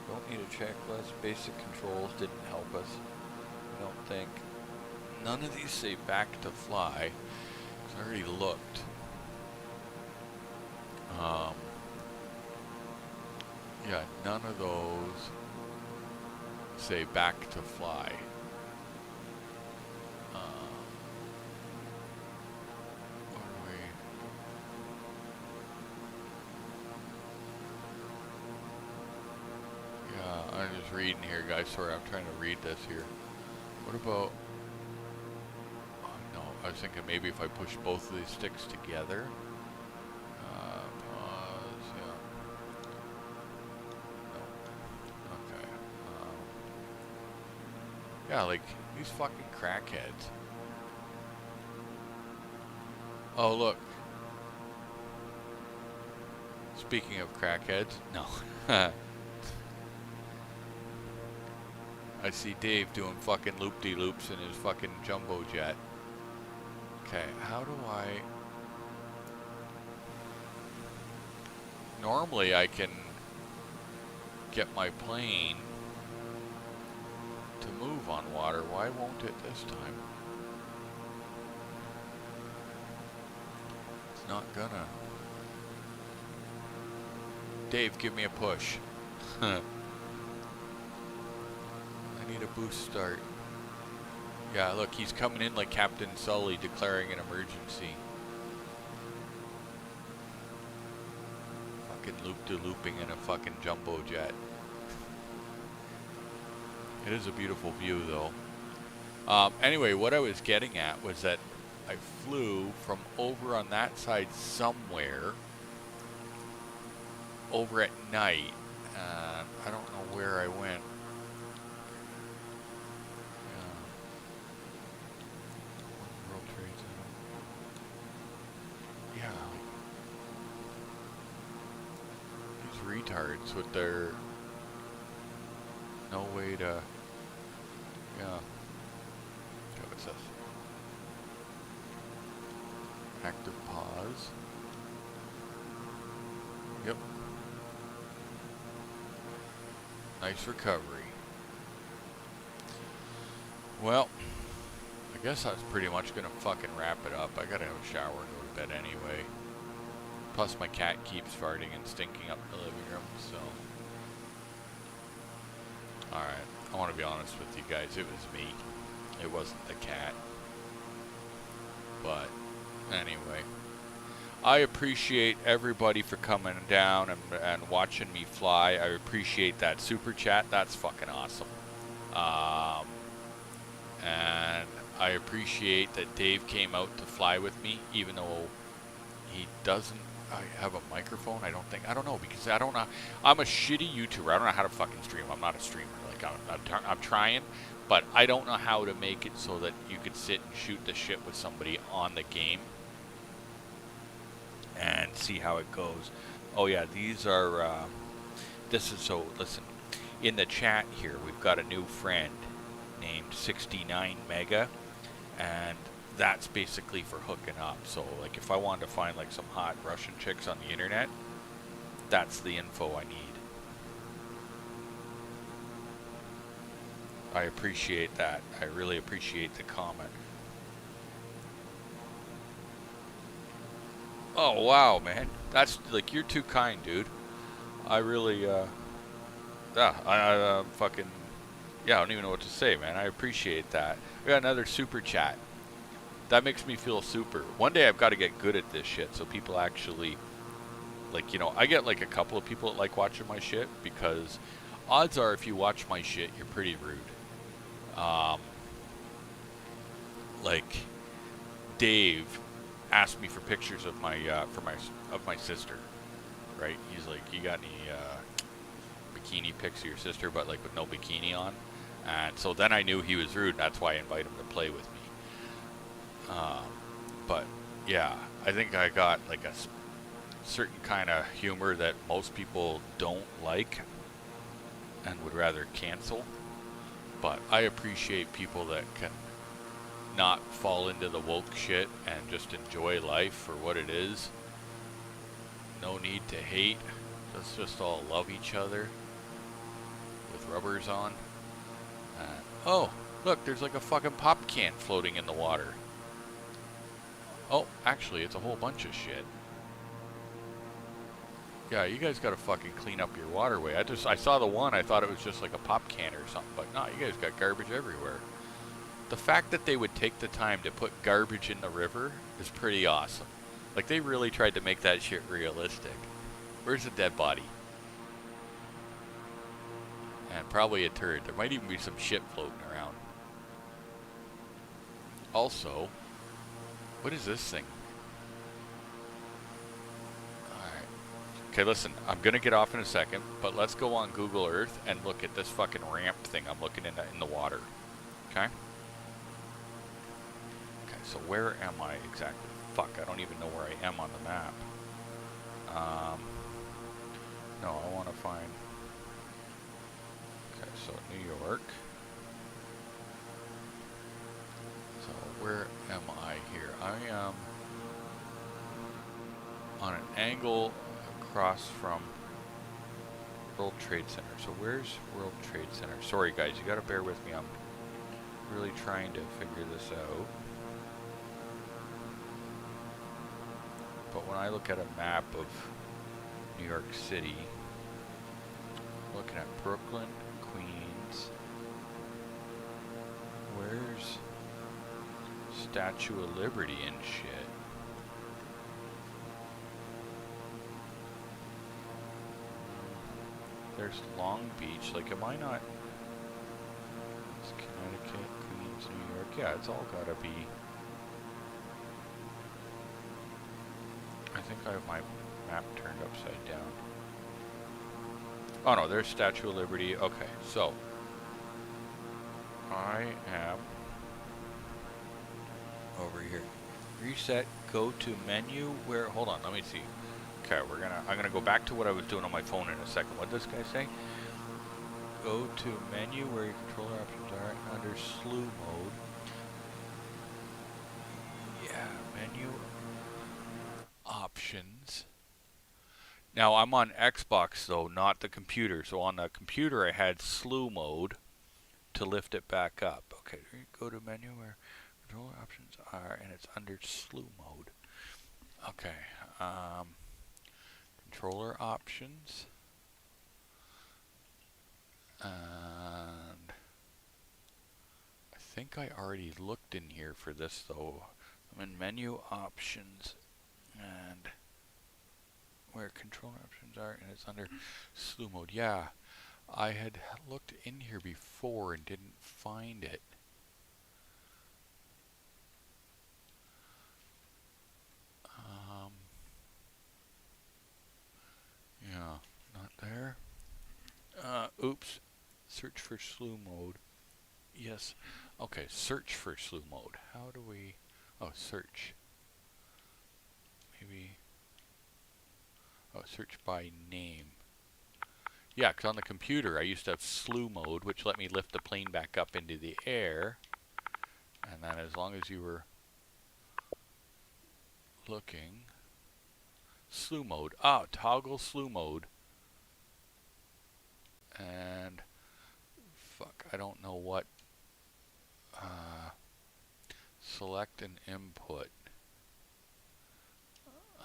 Don't need a checklist. Basic controls didn't help us. I don't think. None of these say back to fly. 'Cause I already looked. Yeah, none of those say back to fly. What are we? Yeah, I'm just reading here, guys. Sorry, I'm trying to read this here. What about... Oh, no, I was thinking maybe if I push both of these sticks together. Pause, yeah. No. Okay. Yeah, like, these fucking crackheads. Oh, look. Speaking of crackheads, no. I see Dave doing fucking loop-de-loops in his fucking jumbo jet. Okay, how do I... Normally I can get my plane to move on water. Why won't it this time? It's not gonna. Dave, give me a push. I need a boost start. Yeah, look, he's coming in like Captain Sully declaring an emergency. Fucking loop-de-looping in a fucking jumbo jet. It is a beautiful view, though. Anyway, what I was getting at was that I flew from over on that side somewhere over at night. I don't know where I went. World Trade Center. Yeah. These retards with their no way to... Yeah. Okay, what's this? Active pause. Yep. Nice recovery. Well, I guess that's pretty much gonna fucking wrap it up. I gotta have a shower and go to bed anyway. Plus my cat keeps farting and stinking up the living room, so... Alright, I want to be honest with you guys, it was me. It wasn't the cat. But, anyway. I appreciate everybody for coming down and watching me fly. I appreciate that super chat. That's fucking awesome. And I appreciate that Dave came out to fly with me, even though he doesn't have a microphone. I don't know, because I don't know. I'm a shitty YouTuber. I don't know how to fucking stream. I'm not a streamer. Like, I'm trying, but I don't know how to make it so that you could sit and shoot the shit with somebody on the game and see how it goes. Oh yeah, these are, this is, so, listen, in the chat here, we've got a new friend named 69 Mega, and that's basically for hooking up. So, like, if I wanted to find, like, some hot Russian chicks on the internet, that's the info I need. I appreciate that. I really appreciate the comment. Oh, wow, man. That's, like, you're too kind, dude. I really, I fucking, yeah, I don't even know what to say, man. I appreciate that. I got another super chat. That makes me feel super. One day I've got to get good at this shit so people actually, like, you know, I get, like, a couple of people that like watching my shit, because odds are if you watch my shit, you're pretty rude. like Dave asked me for pictures of my of my sister, right? He's like, "You got any bikini pics of your sister, but like with no bikini on?" And so then I knew he was rude, and that's why I invited him to play with me. But yeah, I think I got like a certain kind of humor that most people don't like and would rather cancel. But I appreciate people that can not fall into the woke shit and just enjoy life for what it is. No need to hate. Let's just all love each other with rubbers on. Oh, look, there's like a fucking pop can floating in the water. Oh, actually, it's a whole bunch of shit. Yeah, you guys gotta fucking clean up your waterway. I saw the one, I thought it was just like a pop can or something, but no, you guys got garbage everywhere. The fact that they would take the time to put garbage in the river is pretty awesome. Like, they really tried to make that shit realistic. Where's the dead body? And probably a turd. There might even be some shit floating around. Also, what is this thing? Alright. Okay, listen, I'm gonna get off in a second, but let's go on Google Earth and look at this fucking ramp thing I'm looking in the water. Okay? Okay, so where am I exactly? Fuck, I don't even know where I am on the map. No, I want to find... Okay, so New York. So where am I here? I am on an angle across from World Trade Center. So where's World Trade Center? Sorry guys, you gotta bear with me. I'm really trying to figure this out. But when I look at a map of New York City, looking at Brooklyn, Queens, where's Statue of Liberty and shit? There's Long Beach. Like, am I not? It's Connecticut, Queens, New York. Yeah, it's all gotta be. I think I have my map turned upside down. Oh no, there's Statue of Liberty. Okay, so I am over here. Reset, go to menu. Where? Hold on, let me see. Okay, I'm gonna go back to what I was doing on my phone in a second. What did this guy say? Go to menu where your controller options are under slew mode. Yeah, menu options. Now I'm on Xbox though, not the computer. So on the computer I had slew mode to lift it back up. Okay, go to menu where controller options are, and it's under slew mode. Okay, controller options, and I think I already looked in here for this though. I'm in menu options, and where controller options are, and it's under slew mode. Yeah, I had looked in here before and didn't find it. Yeah, not there. Oops. Search for slew mode. Yes. Okay, search for slew mode. How do we... Oh, search. Maybe... Oh, search by name. Yeah, because on the computer I used to have slew mode, which let me lift the plane back up into the air. And then as long as you were looking... Slew mode. Ah, toggle slew mode. And... Fuck, I don't know what... select an input.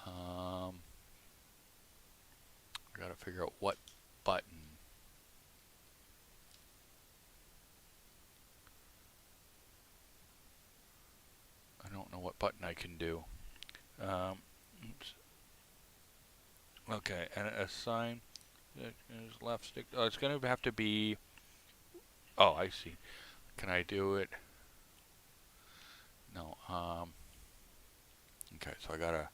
I gotta figure out what button. I don't know what button I can do. Oops. Okay, and assign is left stick. Oh, it's gonna have to be. Oh, I see. Can I do it? No. Okay, so I gotta,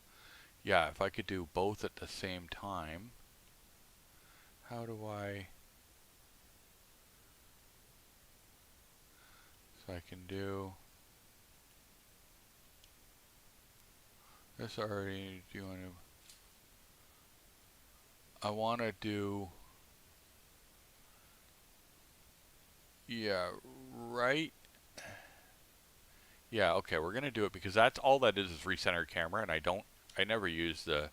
yeah, if I could do both at the same time, how do I, so I can do this already, do you want to, I want to do, yeah, right. Yeah, okay, we're gonna do it because that's all that is recenter camera, and I never use the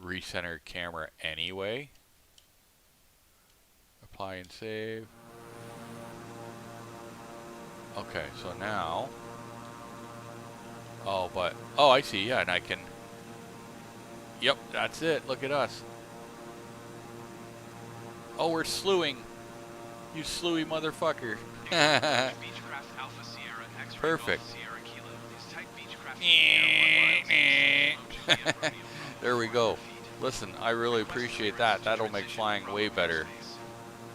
recenter camera anyway. Apply and save. Okay, so now, oh, but, oh, I see, yeah, and I can, yep, that's it, look at us. Oh, we're slewing. You slewy motherfucker. Beechcraft Alpha Sierra X-Ray Golf Perfect. Sierra Kilo is type Beechcraft Sierra 1 miles and There we go. Listen, I really appreciate that. That'll make flying way better.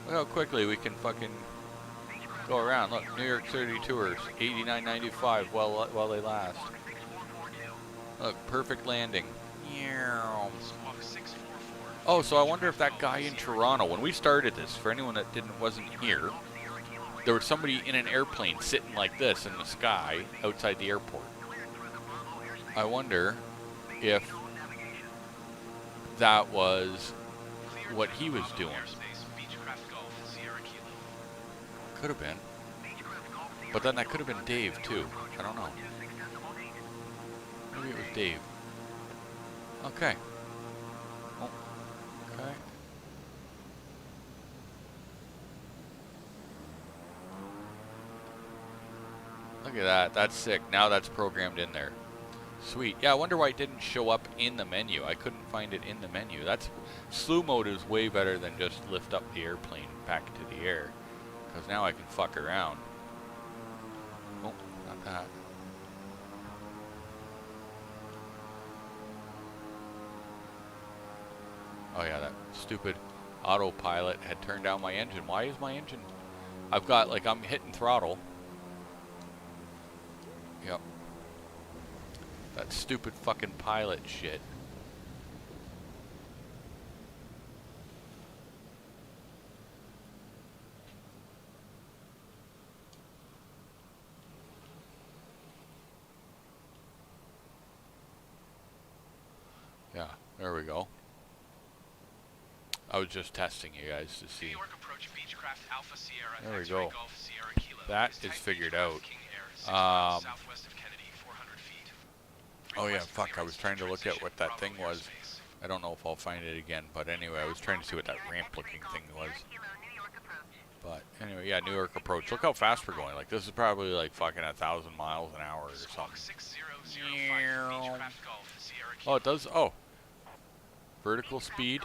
Look how quickly we can fucking go around. Look, New York 30 tours, $89.95 while they last. Look, perfect landing. Oh, so I wonder if that guy in Toronto, when we started this, for anyone that wasn't here, there was somebody in an airplane sitting like this in the sky outside the airport. I wonder if that was what he was doing. Could have been. But then that could have been Dave, too. I don't know. Maybe it was Dave. Okay. Oh, okay. Look at that. That's sick. Now that's programmed in there. Sweet. Yeah, I wonder why it didn't show up in the menu. I couldn't find it in the menu. That's slew mode is way better than just lift up the airplane back to the air. Because now I can fuck around. Oh, not that. Oh yeah, that stupid autopilot had turned down my engine. Why is my engine? I've got, like, I'm hitting throttle. Yep. That stupid fucking pilot shit. Yeah, there we go. I was just testing you guys to see. There we go. That is figured out. Oh yeah, fuck, I was trying to look at what that thing was. I don't know if I'll find it again, but anyway, I was trying to see what that ramp-looking thing was. But anyway, yeah, New York approach. Look how fast we're going. Like, this is probably like fucking 1,000 miles an hour or something. Oh, it does? Oh. Vertical speed.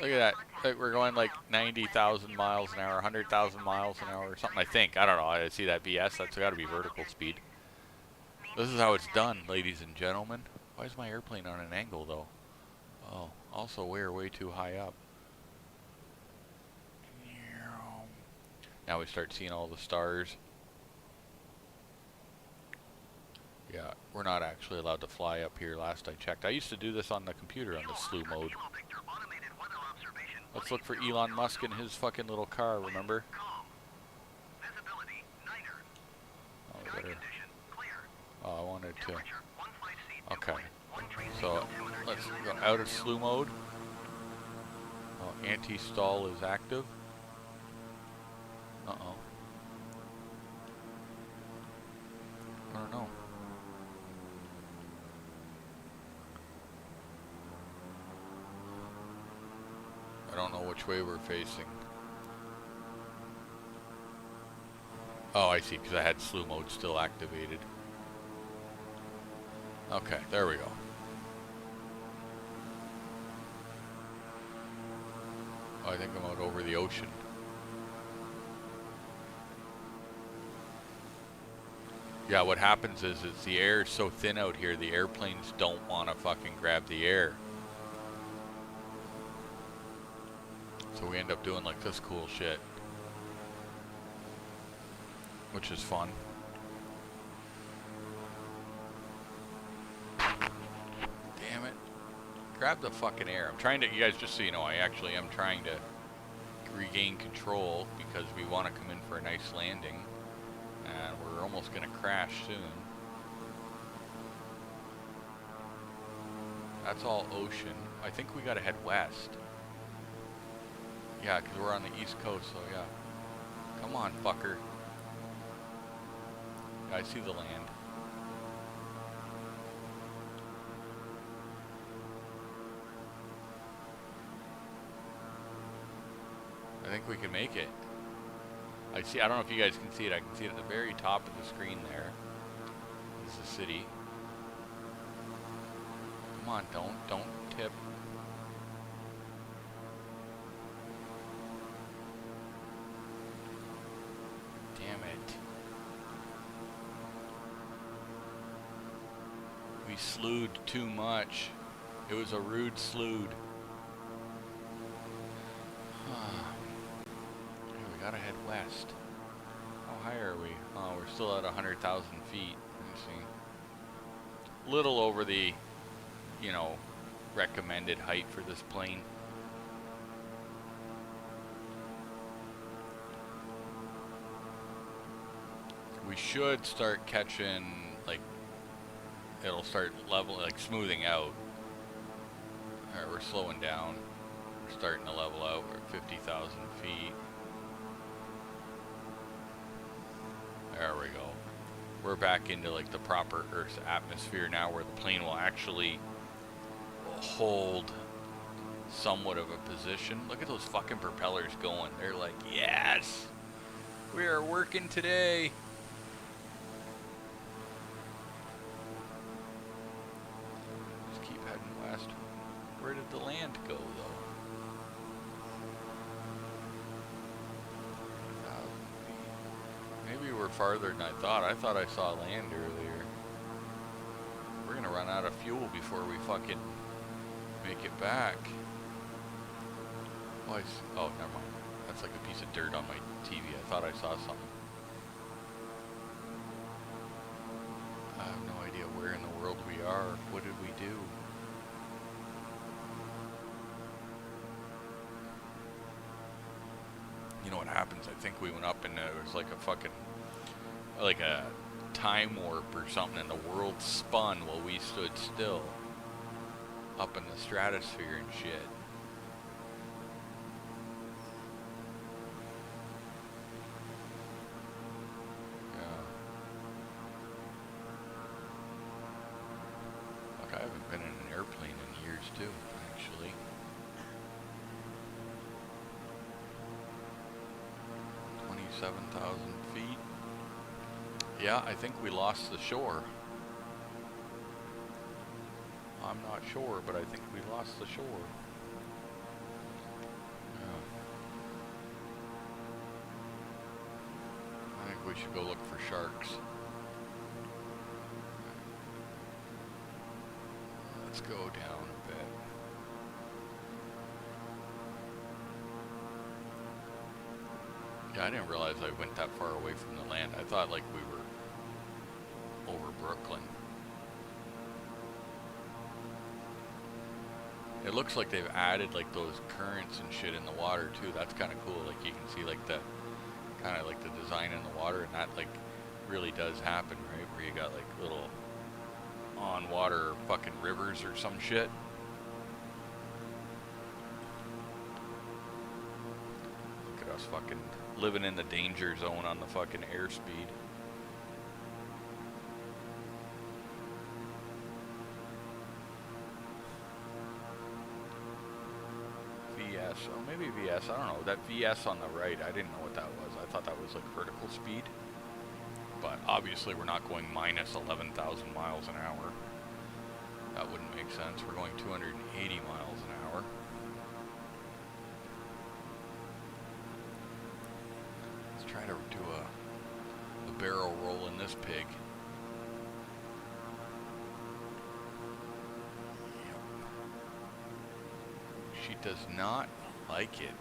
Look at that. Like, we're going like 90,000 miles an hour, 100,000 miles an hour or something, I think. I don't know. I see that BS. That's got to be vertical speed. This is how it's done, ladies and gentlemen. Why is my airplane on an angle, though? Oh, also we're way too high up. Now we start seeing all the stars. Yeah, we're not actually allowed to fly up here last I checked. I used to do this on the computer on the slew mode. Let's look for Elon Musk and his fucking little car, remember? Oh, oh, I wanted to. Okay. So, let's go out of slew mode. Oh, anti-stall is active. Uh-oh. I don't know. I don't know which way we're facing. Oh, I see, because I had slew mode still activated. Okay, there we go. Oh, I think I'm out over the ocean. Yeah, what happens is the air is so thin out here, the airplanes don't want to fucking grab the air. So we end up doing like this cool shit. Which is fun. grab the fucking air. I'm trying to, you guys, just so you know, I actually am trying to regain control because we want to come in for a nice landing. And we're almost going to crash soon. That's all ocean. I think we got to head west. Yeah, because we're on the east coast, so yeah. Come on, fucker. Yeah, I see the land. I think we can make it. I see, I don't know if you guys can see it. I can see it at the very top of the screen there. This is the city. Come on, don't tip. Damn it. We slewed too much. It was a rude slewed. We gotta head west. How high are we? Oh, we're still at 100,000 feet. Let me see. Little over the, you know, recommended height for this plane. We should start catching, like, it'll start level, like smoothing out. Alright, we're slowing down. We're starting to level out. We're at 50,000 feet. There we go. We're back into like the proper Earth's atmosphere now, where the plane will actually hold somewhat of a position. Look at those fucking propellers going. They're like, yes, we are working today. Just keep heading west. Where did the land go, though? Maybe we're farther than I thought. I thought I saw land earlier. We're gonna run out of fuel before we fucking make it back. Oh, oh, never mind. That's like a piece of dirt on my TV. I thought I saw something. I have no idea where in the world we are. What did we do? You know what happens? I think we went up and it was like a fucking, like a time warp or something, and the world spun while we stood still up in the stratosphere and shit. Yeah. Look, I haven't been in an airplane in years too, actually. 27,000 feet. Yeah, I think we lost the shore. I'm not sure, but I think we lost the shore. Yeah. I think we should go look for sharks. Let's go down a bit. Yeah, I didn't realize I went that far away from the land. I thought like we were over Brooklyn. It looks like they've added like those currents and shit in the water too. That's kind of cool. Like you can see like the kind of like the design in the water, and that like really does happen, right? Where you got like little on water fucking rivers or some shit. Look at us fucking living in the danger zone on the fucking airspeed. VS, oh maybe VS, I don't know. That VS on the right, I didn't know what that was. I thought that was like vertical speed. But obviously we're not going minus 11,000 miles an hour. That wouldn't make sense. We're going 280 miles an hour. Let's try to do a barrel roll in this pig. Yep. She does not like it.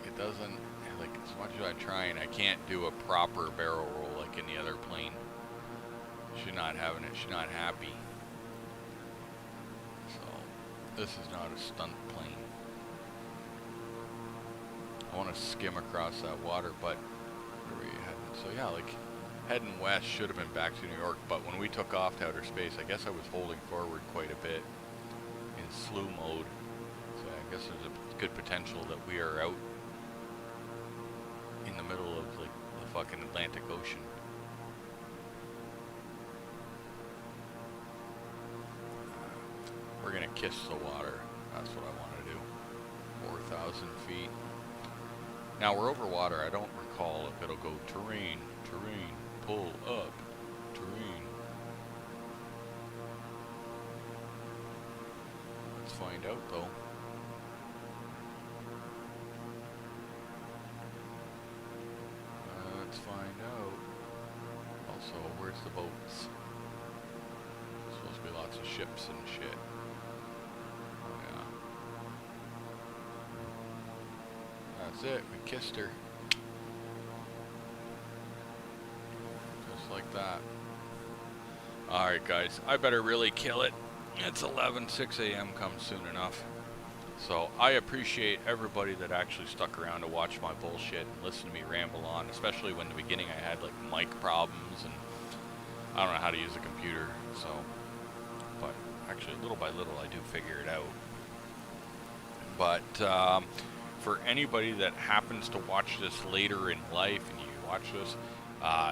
It doesn't, like, as much as I try, and I can't do a proper barrel roll like in the other plane. She's not having it. She's not happy. This is not a stunt plane. I want to skim across that water, but where are we heading? So yeah, like heading west should have been back to New York, but when we took off to outer space, I guess I was holding forward quite a bit in slew mode. So I guess there's a good potential that we are out in the middle of like the fucking Atlantic Ocean. We're gonna kiss the water. That's what I want to do. 4,000 feet. Now we're over water. I don't recall if it'll go terrain, terrain, pull up, terrain. Let's find out though. Let's find out. Also, where's the boats? There's supposed to be lots of ships and shit. Oh yeah. That's it. We kissed her. Just like that. Alright guys, I better really kill it. It's 11, 6 a.m. comes soon enough. So I appreciate everybody that actually stuck around to watch my bullshit and listen to me ramble on, especially when in the beginning I had like mic problems and I don't know how to use a computer, so, but actually little by little I do figure it out. But for anybody that happens to watch this later in life and you watch this,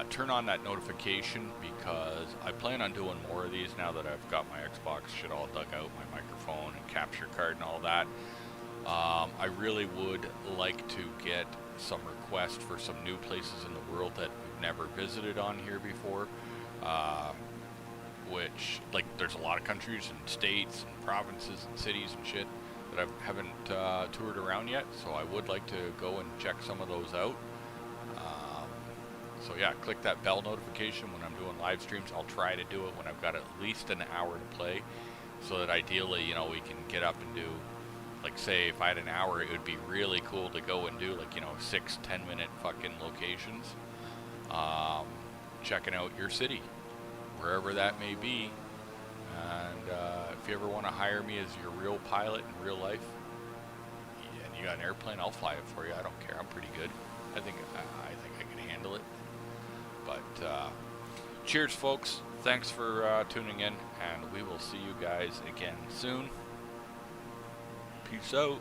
turn on that notification because I plan on doing more of these now that I've got my Xbox shit all dug out, my microphone and capture card and all that. I really would like to get some requests for some new places in the world that we've never visited on here before. Which, like, there's a lot of countries and states and provinces and cities and shit that I haven't toured around yet, so I would like to go and check some of those out. So yeah, click that bell notification when I'm doing live streams. I'll try to do it when I've got at least an hour to play, so that ideally, you know, we can get up and do, like, say if I had an hour, it would be really cool to go and do, like, you know, 6-10 minute fucking locations, checking out your city, wherever that may be. And if you ever want to hire me as your real pilot in real life, and you got an airplane, I'll fly it for you. I don't care. I'm pretty good. I think I can handle it. But cheers, folks. Thanks for tuning in, and we will see you guys again soon. Peace out.